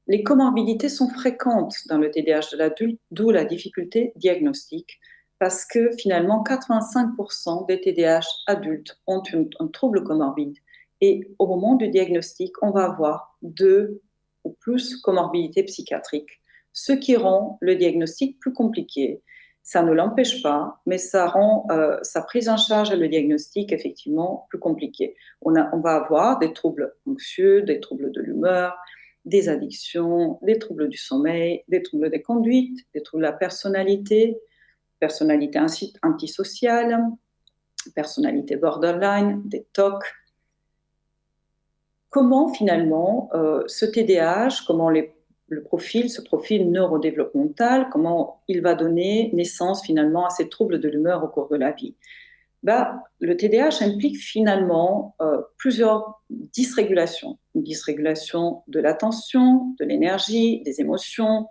Les comorbidités sont fréquentes dans le TDAH de l'adulte, d'où la difficulté diagnostique, parce que finalement 85% des TDAH adultes ont un trouble comorbide. Et au moment du diagnostic, on va avoir 2 ou plus comorbidités psychiatriques, ce qui rend le diagnostic plus compliqué. Ça ne l'empêche pas, mais ça rend sa prise en charge et le diagnostic effectivement plus compliqué. On va avoir des troubles anxieux, des troubles de l'humeur, des addictions, des troubles du sommeil, des troubles des conduites, des troubles de la personnalité antisociale, personnalité borderline, des TOC. Comment finalement ce TDAH, comment ce profil neurodéveloppemental, comment il va donner naissance finalement à ces troubles de l'humeur au cours de la vie? Le TDAH implique finalement plusieurs dysrégulations. Une dysrégulation de l'attention, de l'énergie, des émotions,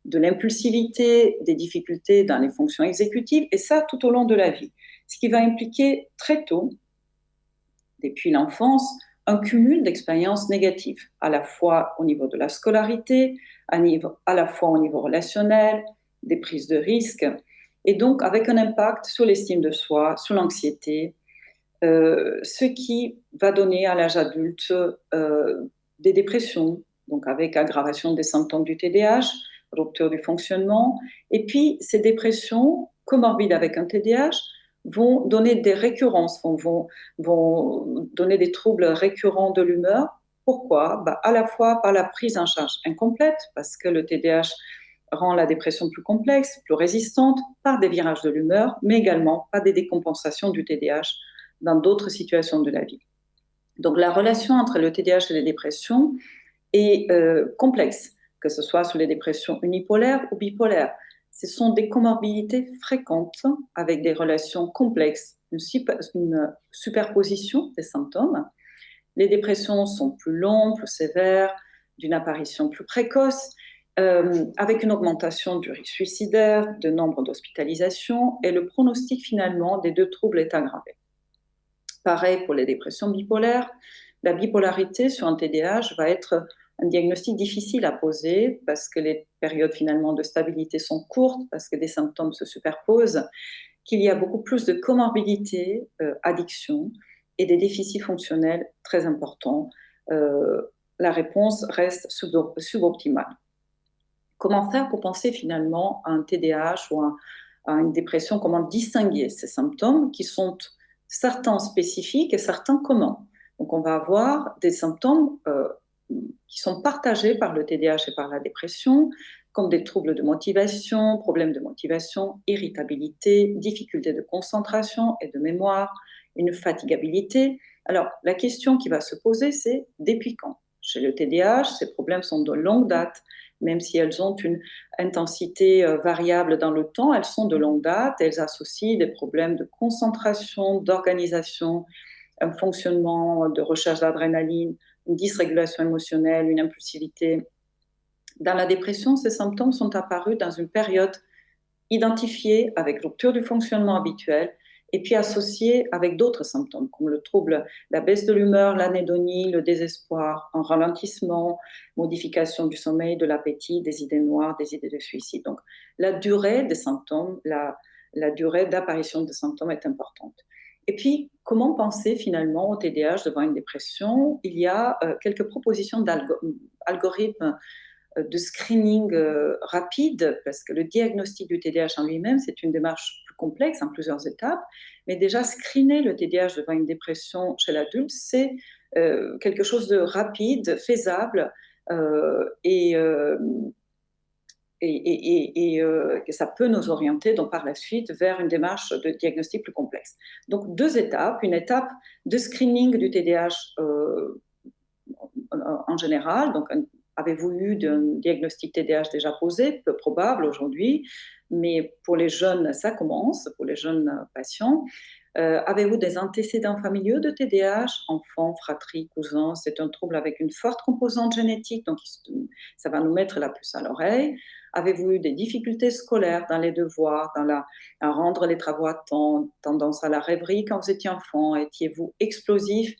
de l'impulsivité, des difficultés dans les fonctions exécutives, et ça tout au long de la vie. Ce qui va impliquer très tôt, depuis l'enfance, un cumul d'expériences négatives, à la fois au niveau de la scolarité, à la fois au niveau relationnel, des prises de risques, et donc avec un impact sur l'estime de soi, sur l'anxiété, ce qui va donner à l'âge adulte des dépressions, donc avec aggravation des symptômes du TDAH, rupture du fonctionnement, et puis ces dépressions comorbides avec un TDAH vont donner des récurrences, vont donner des troubles récurrents de l'humeur. Pourquoi? À la fois par la prise en charge incomplète, parce que le TDAH rend la dépression plus complexe, plus résistante, par des virages de l'humeur, mais également par des décompensations du TDAH dans d'autres situations de la vie. Donc la relation entre le TDAH et les dépressions est complexe, que ce soit sur les dépressions unipolaires ou bipolaires. Ce sont des comorbidités fréquentes avec des relations complexes, une superposition des symptômes. Les dépressions sont plus longues, plus sévères, d'une apparition plus précoce, avec une augmentation du risque suicidaire, de nombre d'hospitalisations, et le pronostic finalement des deux troubles est aggravé. Pareil pour les dépressions bipolaires. La bipolarité sur un TDAH va être un diagnostic difficile à poser parce que les périodes finalement de stabilité sont courtes, parce que des symptômes se superposent, qu'il y a beaucoup plus de comorbidité, addiction et des déficits fonctionnels très importants. La réponse reste suboptimale. Comment faire pour penser finalement à un TDAH ou à une dépression? Comment distinguer ces symptômes qui sont certains spécifiques et certains communs? Donc on va avoir des symptômes qui sont partagés par le TDAH et par la dépression, comme des troubles de motivation, problèmes de motivation, irritabilité, difficultés de concentration et de mémoire, une fatigabilité. Alors, la question qui va se poser, c'est depuis quand? Chez le TDAH, ces problèmes sont de longue date, même si elles ont une intensité variable dans le temps, elles sont de longue date, elles associent des problèmes de concentration, d'organisation, un fonctionnement de recherche d'adrénaline, une dysrégulation émotionnelle, une impulsivité. Dans la dépression, ces symptômes sont apparus dans une période identifiée avec rupture du fonctionnement habituel et puis associée avec d'autres symptômes comme le trouble, la baisse de l'humeur, l'anédonie, le désespoir, un ralentissement, modification du sommeil, de l'appétit, des idées noires, des idées de suicide. Donc la durée des symptômes, la durée d'apparition des symptômes est importante. Et puis, comment penser finalement au TDAH devant une dépression? Il y a quelques propositions d'algorithmes de screening rapide, parce que le diagnostic du TDAH en lui-même, c'est une démarche plus complexe en plusieurs étapes, mais déjà screener le TDAH devant une dépression chez l'adulte, c'est quelque chose de rapide, faisable, et que ça peut nous orienter donc par la suite vers une démarche de diagnostic plus complexe. Donc deux étapes, une étape de screening du TDAH en général, donc avez-vous eu un diagnostic TDAH déjà posé? Peu probable aujourd'hui, mais pour les jeunes, ça commence, pour les jeunes patients. Avez-vous des antécédents familiaux de TDAH? Enfants, fratries, cousins, c'est un trouble avec une forte composante génétique, donc ça va nous mettre la puce à l'oreille. Avez-vous eu des difficultés scolaires dans les devoirs, à rendre les travaux à temps, tendance à la rêverie quand vous étiez enfant? Étiez-vous explosif?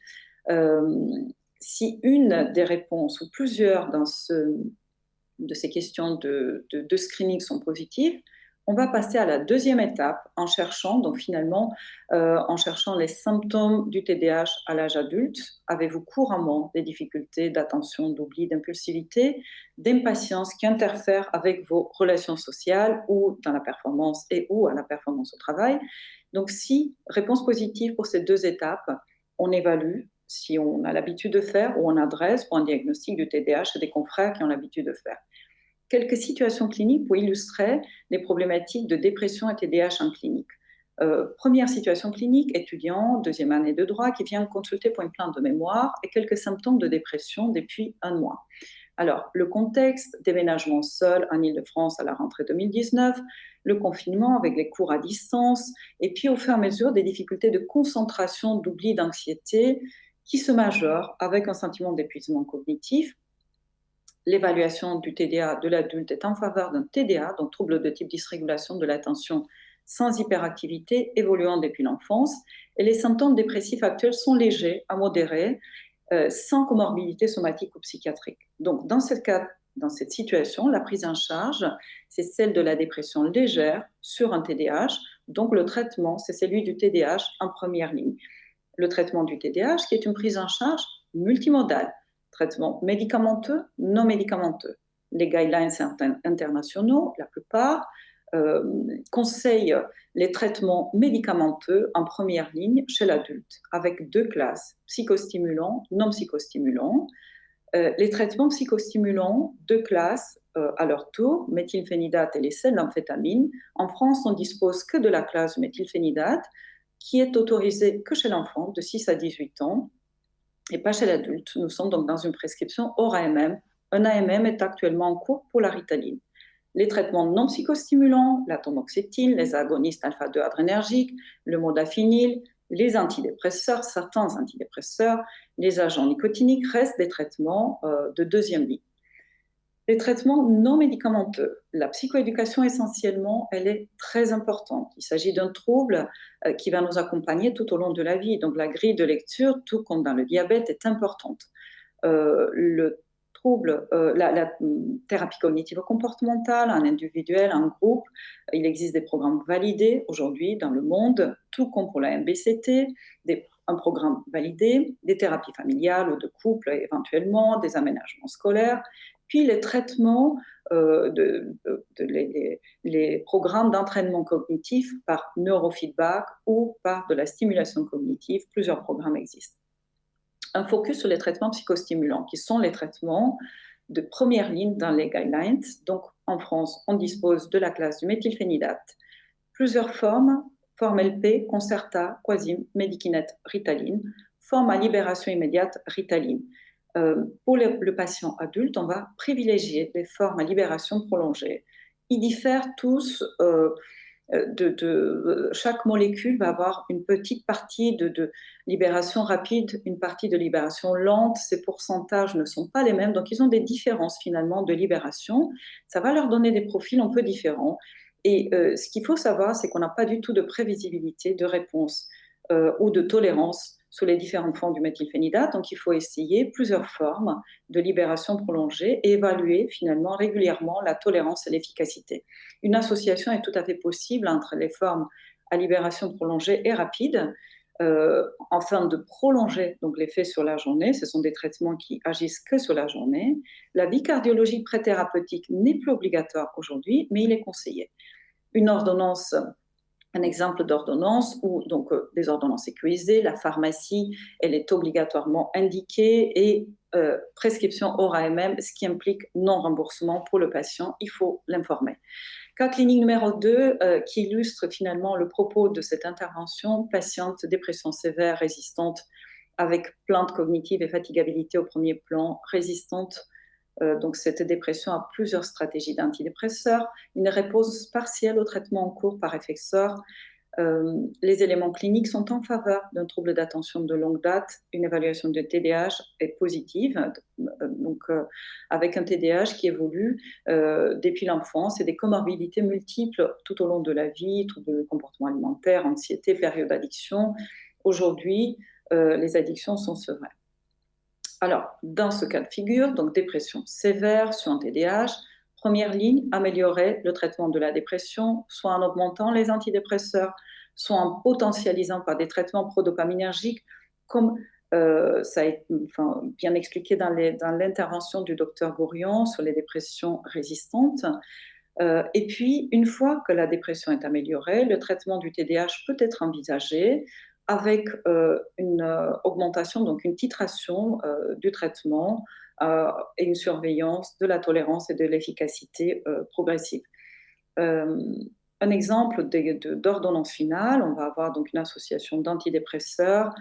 Si une des réponses ou plusieurs de ces questions de screening sont positives, on va passer à la deuxième étape en cherchant, donc finalement, en cherchant les symptômes du TDAH à l'âge adulte. Avez-vous couramment des difficultés d'attention, d'oubli, d'impulsivité, d'impatience qui interfèrent avec vos relations sociales ou dans la performance et ou à la performance au travail? Donc, si réponse positive pour ces deux étapes, on évalue si on a l'habitude de faire ou on adresse pour un diagnostic du TDAH chez des confrères qui ont l'habitude de faire. Quelques situations cliniques pour illustrer les problématiques de dépression et TDAH en clinique. Première situation clinique, étudiant, deuxième année de droit, qui vient consulter pour une plainte de mémoire et quelques symptômes de dépression depuis 1 mois. Alors, le contexte, déménagement seul en Île-de-France à la rentrée 2019, le confinement avec les cours à distance, et puis au fur et à mesure des difficultés de concentration, d'oubli, d'anxiété, qui se majorent avec un sentiment d'épuisement cognitif. L'évaluation du TDA de l'adulte est en faveur d'un TDA, donc trouble de type dysrégulation de l'attention sans hyperactivité évoluant depuis l'enfance, et les symptômes dépressifs actuels sont légers à modérés, sans comorbidité somatique ou psychiatrique. Donc dans cette situation, la prise en charge, c'est celle de la dépression légère sur un TDAH, donc le traitement, c'est celui du TDAH en première ligne. Le traitement du TDAH, qui est une prise en charge multimodale, traitement médicamenteux, non médicamenteux. Les guidelines internationaux, la plupart, conseillent les traitements médicamenteux en première ligne chez l'adulte, avec 2 classes, psychostimulants, non psychostimulants. Les traitements psychostimulants, 2 classes, à leur tour, méthylphénidate et les sels d'amphétamine. En France, on dispose que de la classe méthylphénidate, qui est autorisée que chez l'enfant de 6 à 18 ans et pas chez l'adulte. Nous sommes donc dans une prescription hors AMM. Un AMM est actuellement en cours pour la Ritaline. Les traitements non psychostimulants, la tamoxétine, les agonistes alpha-2 adrénergiques, le modafinil, les antidépresseurs, certains antidépresseurs, les agents nicotiniques restent des traitements de deuxième ligne. Les traitements non médicamenteux, la psychoéducation essentiellement, elle est très importante. Il s'agit d'un trouble qui va nous accompagner tout au long de la vie. Donc la grille de lecture, tout comme dans le diabète, est importante. Le trouble, la thérapie cognitivo-comportementale, en individuel, en groupe, il existe des programmes validés aujourd'hui dans le monde, tout comme pour la MBCT, un programme validé, des thérapies familiales ou de couple éventuellement, des aménagements scolaires, puis les traitements, les programmes d'entraînement cognitif par neurofeedback ou par de la stimulation cognitive, plusieurs programmes existent. Un focus sur les traitements psychostimulants, qui sont les traitements de première ligne dans les guidelines. Donc, en France, on dispose de la classe du méthylphénidate, plusieurs formes, forme LP, Concerta, Quasim, Medikinet, Ritaline, forme à libération immédiate, Ritaline. Pour le patient adulte, on va privilégier les formes à libération prolongée. Ils diffèrent tous, chaque molécule va avoir une petite partie de libération rapide, une partie de libération lente. Ces pourcentages ne sont pas les mêmes, donc ils ont des différences finalement de libération. Ça va leur donner des profils un peu différents. Et ce qu'il faut savoir, c'est qu'on n'a pas du tout de prévisibilité de réponse ou de tolérance sur les différentes formes du méthylphénidate. Donc, il faut essayer plusieurs formes de libération prolongée et évaluer finalement régulièrement la tolérance et l'efficacité. Une association est tout à fait possible entre les formes à libération prolongée et rapide afin de prolonger donc, l'effet sur la journée. Ce sont des traitements qui agissent que sur la journée. La bicardiologie préthérapeutique n'est plus obligatoire aujourd'hui, mais il est conseillé. Une ordonnance, un exemple d'ordonnance ou donc des ordonnances sécurisées, la pharmacie, elle est obligatoirement indiquée et prescription aura MM, ce qui implique non-remboursement pour le patient, il faut l'informer. Cas clinique numéro 2 qui illustre finalement le propos de cette intervention, patiente dépression sévère résistante avec plainte cognitive et fatigabilité au premier plan, résistante. Donc cette dépression a plusieurs stratégies d'antidépresseurs, une réponse partielle au traitement en cours par effexeur. Les éléments cliniques sont en faveur d'un trouble d'attention de longue date. Une évaluation de TDAH est positive, avec un TDAH qui évolue depuis l'enfance et des comorbidités multiples tout au long de la vie, troubles de comportement alimentaire, anxiété, période d'addiction. Aujourd'hui, les addictions sont sevrées. Alors, dans ce cas de figure, donc dépression sévère sur un TDAH, première ligne, améliorer le traitement de la dépression, soit en augmentant les antidépresseurs, soit en potentialisant par des traitements prodopaminergiques, comme ça a été bien expliqué dans l'intervention du docteur Gourion sur les dépressions résistantes. Et puis, une fois que la dépression est améliorée, le traitement du TDAH peut être envisagé avec une augmentation, donc une titration du traitement et une surveillance de la tolérance et de l'efficacité progressive. Un exemple d'ordonnance finale, on va avoir donc une association d'antidépresseurs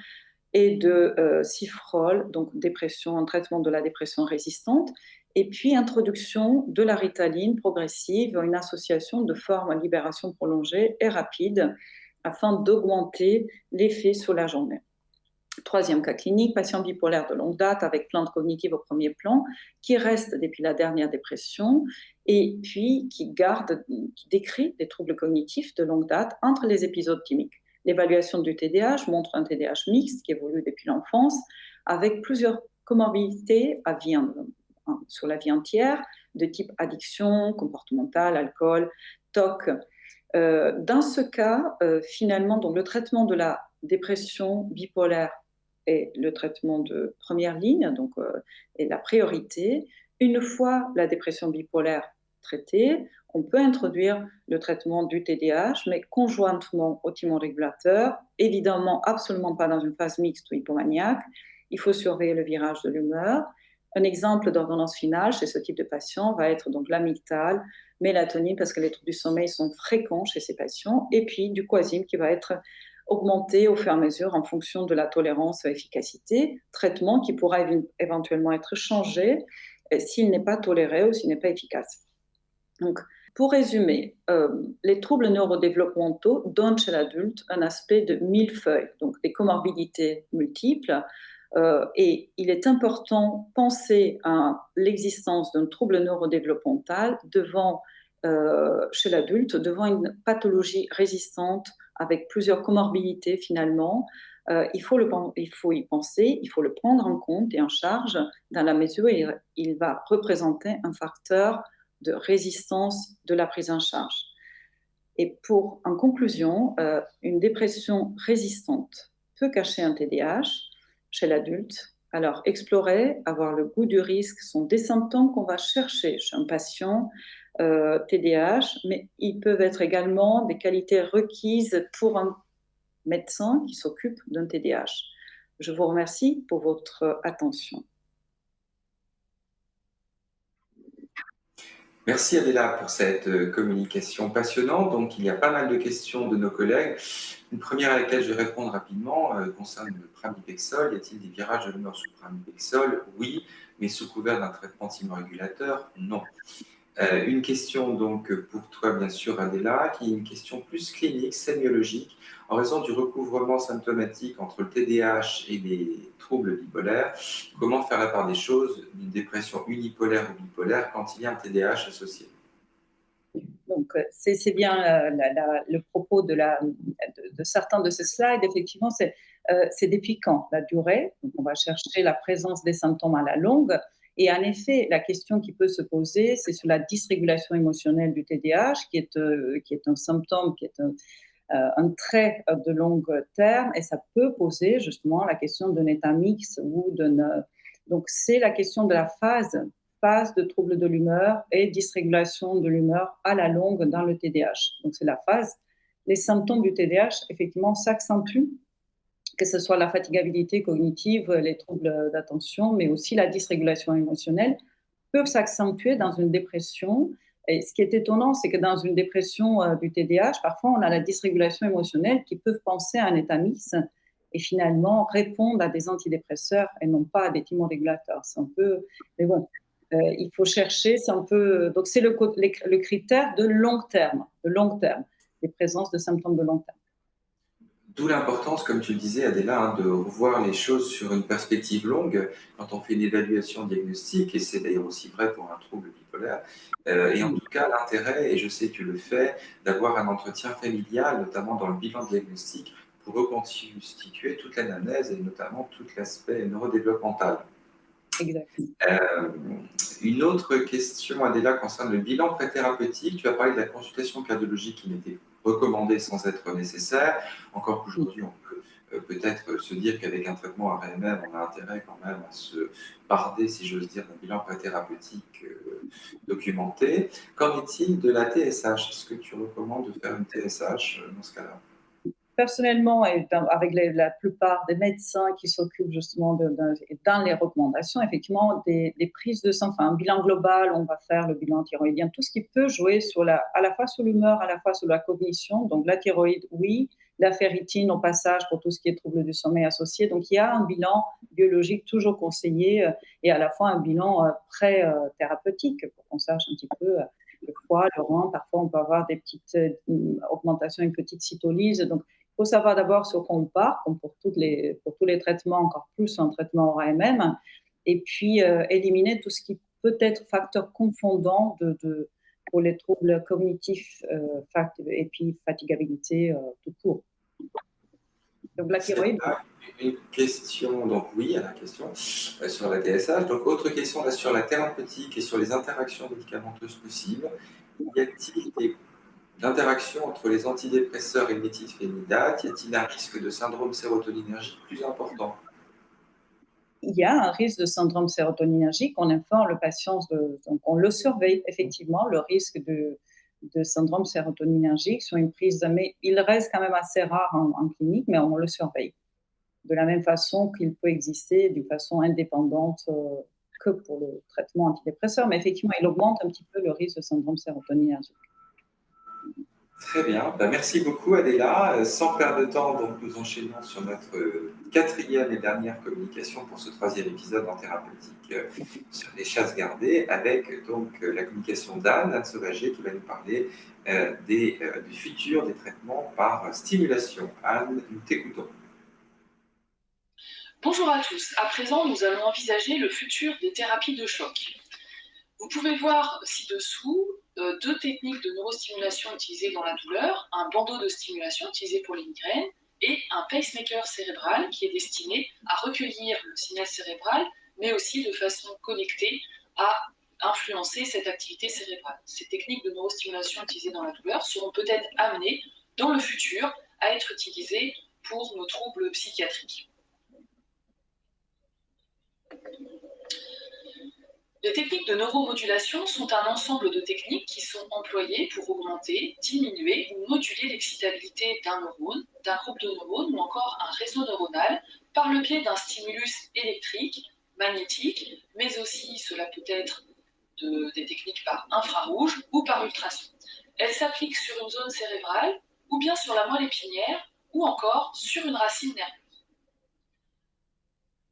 et de Cifrol, donc dépression, un traitement de la dépression résistante, et puis introduction de la Ritaline progressive, une association de formes à libération prolongée et rapide, afin d'augmenter l'effet sur la journée. Troisième cas clinique, patient bipolaire de longue date avec plainte cognitive au premier plan, qui reste depuis la dernière dépression et puis qui décrit des troubles cognitifs de longue date entre les épisodes thymiques. L'évaluation du TDAH montre un TDAH mixte qui évolue depuis l'enfance avec plusieurs comorbidités sur la vie entière de type addiction, comportementale, alcool, TOC. Dans ce cas, finalement, donc le traitement de la dépression bipolaire est le traitement de première ligne, donc est la priorité. Une fois la dépression bipolaire traitée, on peut introduire le traitement du TDAH, mais conjointement au thymorégulateur, évidemment absolument pas dans une phase mixte ou hypomaniaque. Il faut surveiller le virage de l'humeur. Un exemple d'ordonnance finale chez ce type de patient va être donc l'amygdale, mélatonine, parce que les troubles du sommeil sont fréquents chez ces patients, et puis du Quasim qui va être augmenté au fur et à mesure en fonction de la tolérance à l'efficacité, traitement qui pourra éventuellement être changé s'il n'est pas toléré ou s'il n'est pas efficace. Donc, Pour résumer, les troubles neurodéveloppementaux donnent chez l'adulte un aspect de millefeuille, donc des comorbidités multiples. Et il est important de penser à l'existence d'un trouble neurodéveloppemental chez l'adulte devant une pathologie résistante avec plusieurs comorbidités finalement. Il faut y penser, il faut le prendre en compte et en charge dans la mesure où il va représenter un facteur de résistance de la prise en charge. Et en conclusion, une dépression résistante peut cacher un TDAH chez l'adulte. Alors, explorer, avoir le goût du risque sont des symptômes qu'on va chercher chez un patient TDAH, mais ils peuvent être également des qualités requises pour un médecin qui s'occupe d'un TDAH. Je vous remercie pour votre attention. Merci Adela pour cette communication passionnante. Donc, il y a pas mal de questions de nos collègues. Une première à laquelle je vais répondre rapidement concerne le pramipexole. Y a-t-il des virages de l'humeur sous pramipexole? Oui, mais sous couvert d'un traitement thymorégulateur? Non. Une question donc pour toi, bien sûr, Adela, qui est une question plus clinique, sémiologique. En raison du recouvrement symptomatique entre le TDAH et les troubles bipolaires, comment faire la part des choses d'une dépression unipolaire ou bipolaire quand il y a un TDAH associé? Donc, c'est bien le propos de certains de ces slides. Effectivement, c'est depuis quand la durée. Donc, on va chercher la présence des symptômes à la longue. Et en effet, la question qui peut se poser, c'est sur la dysrégulation émotionnelle du TDAH, qui est un symptôme, qui est un trait de long terme. Et ça peut poser justement la question d'un état mixte donc, c'est la question de la phase de troubles de l'humeur et dysrégulation de l'humeur à la longue dans le TDAH. Donc, c'est la phase. Les symptômes du TDAH, effectivement, s'accentuent, que ce soit la fatigabilité cognitive, les troubles d'attention, mais aussi la dysrégulation émotionnelle, peuvent s'accentuer dans une dépression. Et ce qui est étonnant, c'est que dans une dépression du TDAH, parfois, on a la dysrégulation émotionnelle qui peut penser à un état mixte et finalement répondre à des antidépresseurs et non pas à des thymorégulateurs. C'est un peu... Mais bon, il faut chercher, c'est un peu... Donc, c'est le critère de long terme, les présences de symptômes de long terme. D'où l'importance, comme tu le disais, Adela, de revoir les choses sur une perspective longue quand on fait une évaluation diagnostique, et c'est d'ailleurs aussi vrai pour un trouble bipolaire. Et en tout cas, l'intérêt, et je sais que tu le fais, d'avoir un entretien familial, notamment dans le bilan diagnostique, pour reconstituer toute l'anamnèse et notamment tout l'aspect neurodéveloppemental. Exactement. Une autre question, Adela, concerne le bilan préthérapeutique. Tu as parlé de la consultation cardiologique qui n'était recommandée sans être nécessaire. Encore qu'aujourd'hui, on peut peut-être se dire qu'avec un traitement RMM, on a intérêt quand même à se barder, si j'ose dire, d'un bilan préthérapeutique documenté. Qu'en est-il de la TSH? Est-ce que tu recommandes de faire une TSH dans ce cas-là? Personnellement, et avec la plupart des médecins qui s'occupent justement dans les recommandations, effectivement, des prises de sang, enfin un bilan global, on va faire le bilan thyroïdien, tout ce qui peut jouer à la fois sur l'humeur, à la fois sur la cognition. Donc la thyroïde, oui, la ferritine au passage pour tout ce qui est troubles du sommeil associé. Donc il y a un bilan biologique toujours conseillé et à la fois un bilan pré-thérapeutique pour qu'on sache un petit peu le foie, le rein. Parfois, on peut avoir des petites augmentations, une petite cytolyse. Donc, il faut savoir d'abord sur quoi on part, comme pour tous les traitements, encore plus un traitement ORMM, et puis éliminer tout ce qui peut être facteur confondant pour les troubles cognitifs et puis fatigabilité tout court. Donc la thyroïde. Une question, donc oui, à la question sur la TSH. Donc autre question là, sur la thérapeutique et sur les interactions médicamenteuses possibles. Y a-t-il d'interaction entre les antidépresseurs et le méthylphénidate? Y a-t-il un risque de syndrome sérotoninergique plus important? Il y a un risque de syndrome sérotoninergique. On informe le patient, donc on le surveille effectivement, le risque de syndrome sérotoninergique sur une prise, mais il reste quand même assez rare en clinique, mais on le surveille. De la même façon qu'il peut exister d'une façon indépendante que pour le traitement antidépresseur, mais effectivement, il augmente un petit peu le risque de syndrome sérotoninergique. Très bien. Ben, merci beaucoup, Adéla. Sans perdre de temps, donc, nous enchaînons sur notre quatrième et dernière communication pour ce troisième épisode en thérapeutique sur les chasses gardées, avec donc la communication d'Anne Sauvager, qui va nous parler du futur des traitements par stimulation. Anne, nous t'écoutons. Bonjour à tous. À présent, nous allons envisager le futur des thérapies de choc. Vous pouvez voir ci-dessous deux techniques de neurostimulation utilisées dans la douleur, un bandeau de stimulation utilisé pour les migraines et un pacemaker cérébral qui est destiné à recueillir le signal cérébral, mais aussi de façon connectée à influencer cette activité cérébrale. Ces techniques de neurostimulation utilisées dans la douleur seront peut-être amenées dans le futur à être utilisées pour nos troubles psychiatriques. Les techniques de neuromodulation sont un ensemble de techniques qui sont employées pour augmenter, diminuer ou moduler l'excitabilité d'un neurone, d'un groupe de neurones ou encore un réseau neuronal par le biais d'un stimulus électrique, magnétique, mais aussi cela peut être des techniques par infrarouge ou par ultrason. Elles s'appliquent sur une zone cérébrale ou bien sur la moelle épinière ou encore sur une racine nerveuse.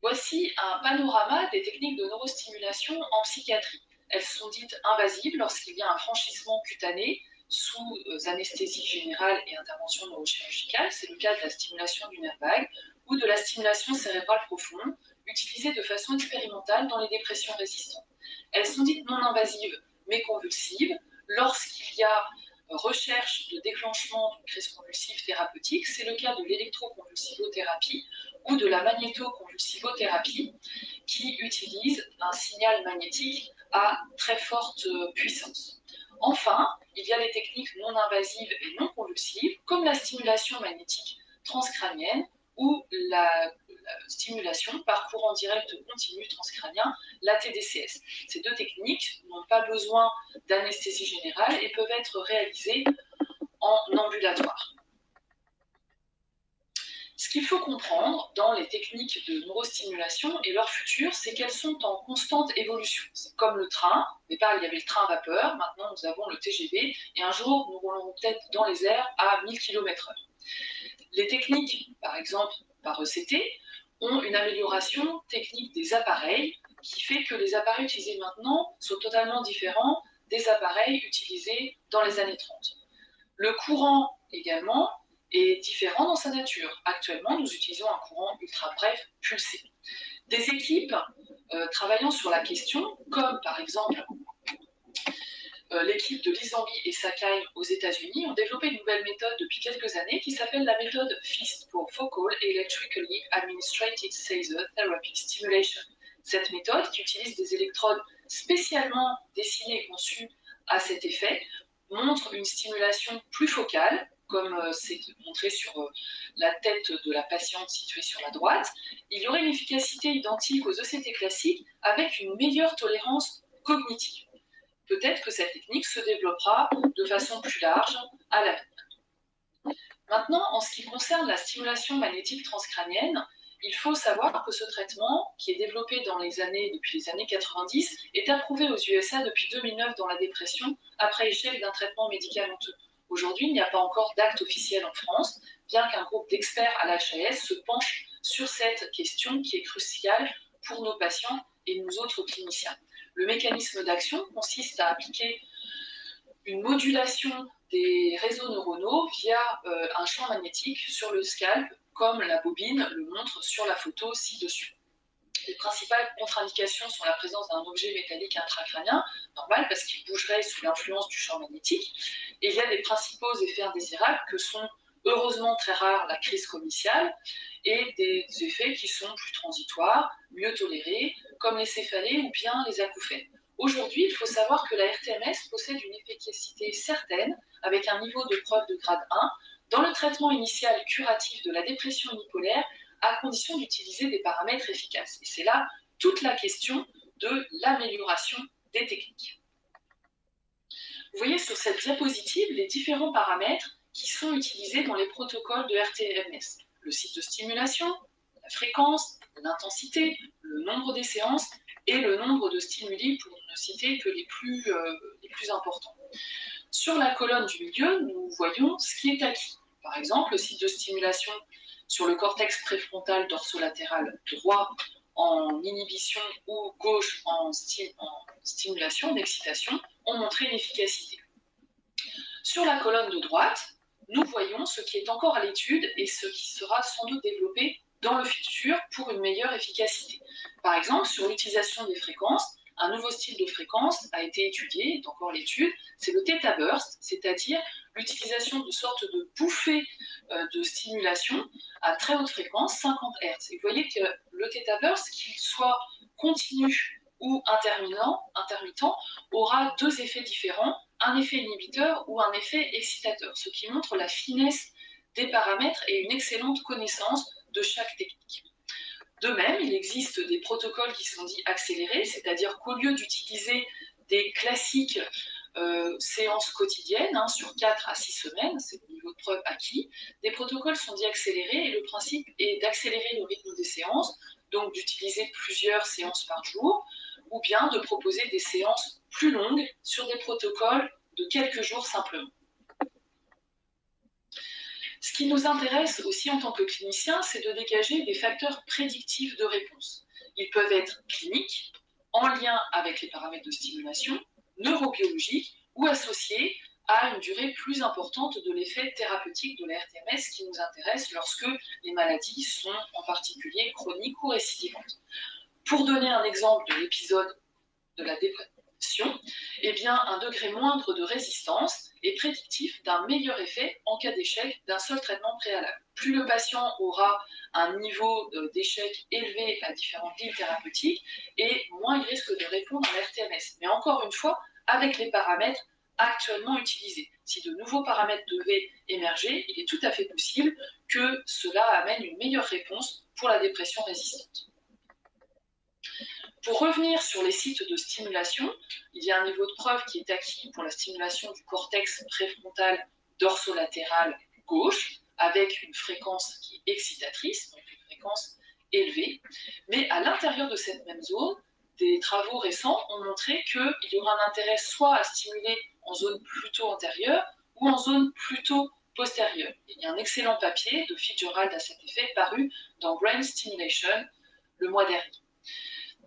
Voici un panorama des techniques de neurostimulation en psychiatrie. Elles sont dites invasives lorsqu'il y a un franchissement cutané sous anesthésie générale et intervention neurochirurgicale. C'est le cas de la stimulation du nerf vague ou de la stimulation cérébrale profonde, utilisée de façon expérimentale dans les dépressions résistantes. Elles sont dites non invasives mais convulsives lorsqu'il y a recherche de déclenchement d'une crise convulsive thérapeutique. C'est le cas de l'électroconvulsivothérapie ou de la magnétoconvulsivothérapie qui utilise un signal magnétique à très forte puissance. Enfin, il y a les techniques non invasives et non convulsives, comme la stimulation magnétique transcrânienne ou la stimulation par courant direct continu transcrânien, la TDCS. Ces deux techniques n'ont pas besoin d'anesthésie générale et peuvent être réalisées en ambulatoire. Ce qu'il faut comprendre dans les techniques de neurostimulation et leur futur, c'est qu'elles sont en constante évolution. C'est comme le train. Au départ, il y avait le train à vapeur, maintenant nous avons le TGV, et un jour, nous roulerons peut-être dans les airs à 1000 km/h. Les techniques, par exemple par ECT, ont une amélioration technique des appareils qui fait que les appareils utilisés maintenant sont totalement différents des appareils utilisés dans les années 30. Le courant également est différent dans sa nature. Actuellement, nous utilisons un courant ultra bref pulsé. Des équipes travaillant sur la question, comme par exemple l'équipe de Lizambi et Sakai aux États-Unis, ont développé une nouvelle méthode depuis quelques années qui s'appelle la méthode FEAST pour Focal Electrically Administrated Seizure Therapy Stimulation. Cette méthode, qui utilise des électrodes spécialement dessinées et conçues à cet effet, montre une stimulation plus focale, comme c'est montré sur la tête de la patiente située sur la droite. Il y aurait une efficacité identique aux ECT classiques avec une meilleure tolérance cognitive. Peut-être que cette technique se développera de façon plus large à l'avenir. Maintenant, en ce qui concerne la stimulation magnétique transcrânienne, il faut savoir que ce traitement, qui est développé depuis les années 90, est approuvé aux USA depuis 2009 dans la dépression, après échec d'un traitement médicamenteux. Aujourd'hui, il n'y a pas encore d'acte officiel en France, bien qu'un groupe d'experts à l'HAS se penche sur cette question qui est cruciale pour nos patients et nous autres cliniciens. Le mécanisme d'action consiste à appliquer une modulation des réseaux neuronaux via un champ magnétique sur le scalp, comme la bobine le montre sur la photo ci-dessus. Les principales contre-indications sont la présence d'un objet métallique intracrânien, normal parce qu'il bougerait sous l'influence du champ magnétique, et il y a des principaux effets indésirables que sont heureusement très rares la crise comiciale et des effets qui sont plus transitoires, mieux tolérés, comme les céphalées ou bien les acouphènes. Aujourd'hui, il faut savoir que la RTMS possède une efficacité certaine, avec un niveau de preuve de grade 1, dans le traitement initial curatif de la dépression unipolaire, à condition d'utiliser des paramètres efficaces. Et c'est là toute la question de l'amélioration des techniques. Vous voyez sur cette diapositive les différents paramètres qui sont utilisés dans les protocoles de RTMS. Le site de stimulation, la fréquence, l'intensité, le nombre des séances et le nombre de stimuli, pour ne citer que les plus importants. Sur la colonne du milieu, nous voyons ce qui est acquis. Par exemple, le site de stimulation sur le cortex préfrontal dorsolatéral droit en inhibition ou gauche en stimulation, d'excitation, ont montré une efficacité. Sur la colonne de droite, nous voyons ce qui est encore à l'étude et ce qui sera sans doute développé dans le futur pour une meilleure efficacité. Par exemple, sur l'utilisation des fréquences, un nouveau style de fréquence a été étudié, est encore l'étude, c'est le theta burst, c'est-à-dire l'utilisation de sortes de bouffées de stimulation à très haute fréquence, 50 Hz. Et vous voyez que le theta burst, qu'il soit continu ou intermittent, aura deux effets différents, un effet inhibiteur ou un effet excitateur, ce qui montre la finesse des paramètres et une excellente connaissance de chaque technique. De même, il existe des protocoles qui sont dits accélérés, c'est-à-dire qu'au lieu d'utiliser des classiques séances quotidiennes, sur 4 à 6 semaines, c'est le niveau de preuve acquis, des protocoles sont dits accélérés et le principe est d'accélérer le rythme des séances, donc d'utiliser plusieurs séances par jour, ou bien de proposer des séances plus longues sur des protocoles de quelques jours simplement. Ce qui nous intéresse aussi en tant que cliniciens, c'est de dégager des facteurs prédictifs de réponse. Ils peuvent être cliniques, en lien avec les paramètres de stimulation, neurobiologiques ou associés à une durée plus importante de l'effet thérapeutique de la RTMS qui nous intéresse lorsque les maladies sont en particulier chroniques ou récidivantes. Pour donner un exemple de l'épisode de la dépression, eh bien, un degré moindre de résistance est prédictif d'un meilleur effet en cas d'échec d'un seul traitement préalable. Plus le patient aura un niveau d'échec élevé à différentes lignes thérapeutiques, et moins il risque de répondre à l'RTMS. Mais encore une fois, avec les paramètres actuellement utilisés. Si de nouveaux paramètres devaient émerger, il est tout à fait possible que cela amène une meilleure réponse pour la dépression résistante. Pour revenir sur les sites de stimulation, il y a un niveau de preuve qui est acquis pour la stimulation du cortex préfrontal dorsolatéral gauche, avec une fréquence qui est excitatrice, donc une fréquence élevée. Mais à l'intérieur de cette même zone, des travaux récents ont montré qu'il y aura un intérêt soit à stimuler en zone plutôt antérieure ou en zone plutôt postérieure. Il y a un excellent papier de Fitzgerald à cet effet paru dans Brain Stimulation le mois dernier.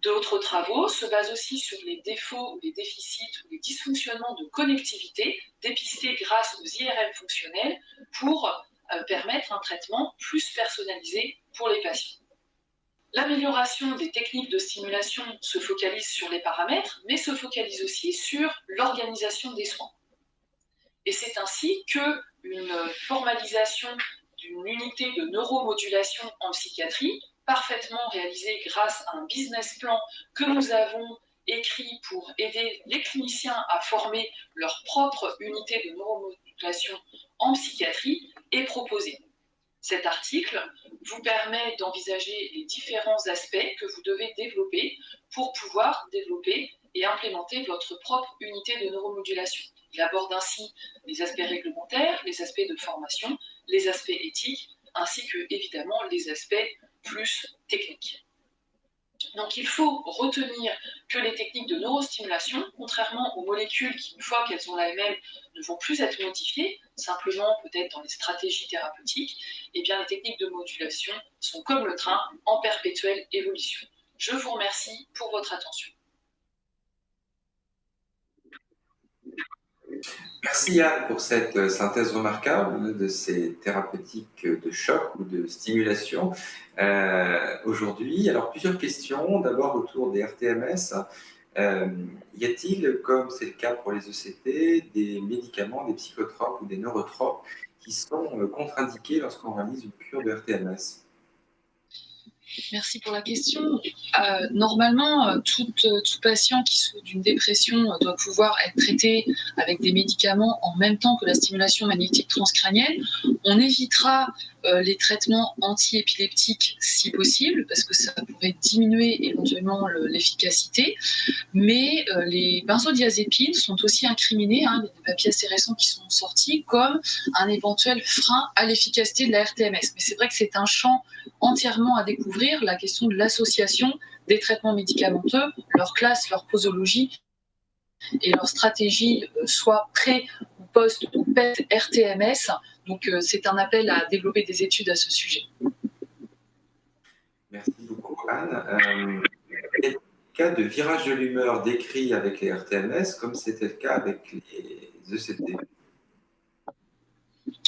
D'autres travaux se basent aussi sur les défauts ou les déficits ou les dysfonctionnements de connectivité dépistés grâce aux IRM fonctionnels pour permettre un traitement plus personnalisé pour les patients. L'amélioration des techniques de stimulation se focalise sur les paramètres, mais se focalise aussi sur l'organisation des soins. Et c'est ainsi qu'une formalisation d'une unité de neuromodulation en psychiatrie, parfaitement réalisée grâce à un business plan que nous avons écrit pour aider les cliniciens à former leur propre unité de neuromodulation en psychiatrie, est proposée. Cet article vous permet d'envisager les différents aspects que vous devez développer pour pouvoir développer et implémenter votre propre unité de neuromodulation. Il aborde ainsi les aspects réglementaires, les aspects de formation, les aspects éthiques, ainsi que, évidemment, les aspects plus techniques. Donc il faut retenir que les techniques de neurostimulation, contrairement aux molécules qui, une fois qu'elles ont l'AML, ne vont plus être modifiées, simplement peut-être dans les stratégies thérapeutiques, eh bien les techniques de modulation sont comme le train en perpétuelle évolution. Je vous remercie pour votre attention. Merci Yann pour cette synthèse remarquable de ces thérapeutiques de choc ou de stimulation aujourd'hui. Alors plusieurs questions, d'abord autour des RTMS. Y a-t-il, comme c'est le cas pour les ECT, des médicaments, des psychotropes ou des neurotropes qui sont contre-indiqués lorsqu'on réalise une cure de RTMS? Merci pour la question. Normalement, tout patient qui souffre d'une dépression doit pouvoir être traité avec des médicaments en même temps que la stimulation magnétique transcrânienne. On évitera les traitements anti-épileptiques si possible, parce que ça pourrait diminuer éventuellement l'efficacité. Mais les benzodiazépines sont aussi incriminés, il y a des papiers assez récents qui sont sortis, comme un éventuel frein à l'efficacité de la RTMS. Mais c'est vrai que c'est un champ entièrement à découvrir, la question de l'association des traitements médicamenteux, leur classe, leur posologie et leur stratégie, soit pré ou post ou PET RTMS. Donc, c'est un appel à développer des études à ce sujet. Merci beaucoup, Anne. Il y a des cas de virage de l'humeur décrits avec les RTMS, comme c'était le cas avec les ECT.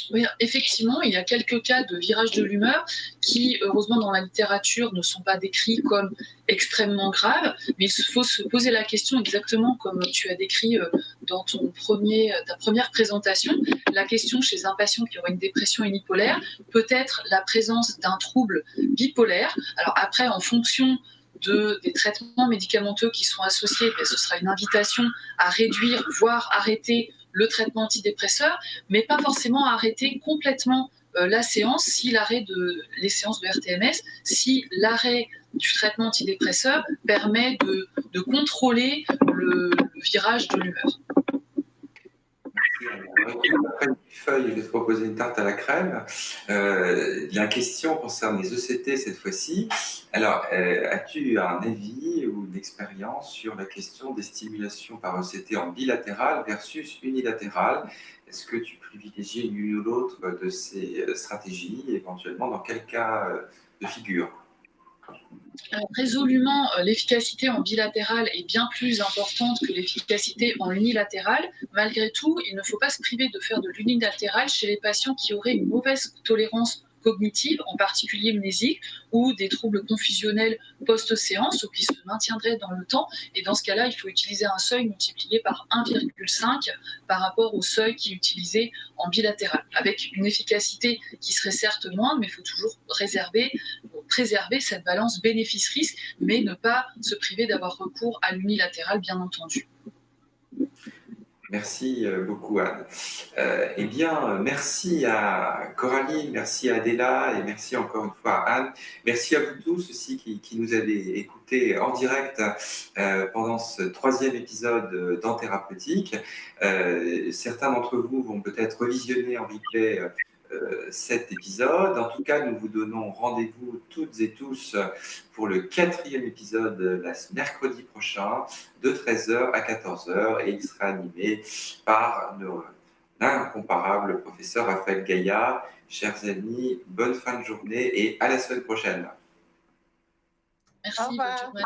Oui, effectivement, il y a quelques cas de virage de l'humeur qui, heureusement, dans la littérature, ne sont pas décrits comme extrêmement graves, mais il faut se poser la question exactement comme tu as décrit dans ta première présentation. La question chez un patient qui aurait une dépression unipolaire peut être la présence d'un trouble bipolaire. Alors après, en fonction des traitements médicamenteux qui sont associés, ce sera une invitation à réduire, voire arrêter le traitement antidépresseur, mais pas forcément arrêter complètement la séance, les séances de RTMS, si l'arrêt du traitement antidépresseur permet de contrôler le virage de l'humeur. Après une feuille, je vais te proposer une tarte à la crème. La question concerne les ECT cette fois-ci. Alors, as-tu un avis ou une expérience sur la question des stimulations par ECT en bilatéral versus unilatéral? Est-ce que tu privilégies l'une ou l'autre de ces stratégies, éventuellement dans quel cas de figure? Résolument, l'efficacité en bilatéral est bien plus importante que l'efficacité en unilatéral. Malgré tout, il ne faut pas se priver de faire de l'unilatéral chez les patients qui auraient une mauvaise tolérance cognitive, en particulier mnésique, ou des troubles confusionnels post-séance, ou qui se maintiendraient dans le temps. Et dans ce cas-là, il faut utiliser un seuil multiplié par 1,5 par rapport au seuil qui est utilisé en bilatéral, avec une efficacité qui serait certes moindre, mais il faut toujours préserver cette balance bénéfice-risque, mais ne pas se priver d'avoir recours à l'unilatéral, bien entendu. Merci beaucoup, Anne. Eh bien, merci à Coralie, merci à Adela et merci encore une fois à Anne. Merci à vous tous aussi qui nous avez écoutés en direct pendant ce 3e épisode d'En Thérapeutique. Certains d'entre vous vont peut-être revisionner en replay cet épisode. En tout cas, nous vous donnons rendez-vous toutes et tous pour le 4e épisode mercredi prochain de 13h à 14h et il sera animé par l'incomparable professeur Raphaël Gaillard. Chers amis, bonne fin de journée et à la semaine prochaine. Merci, bonne journée.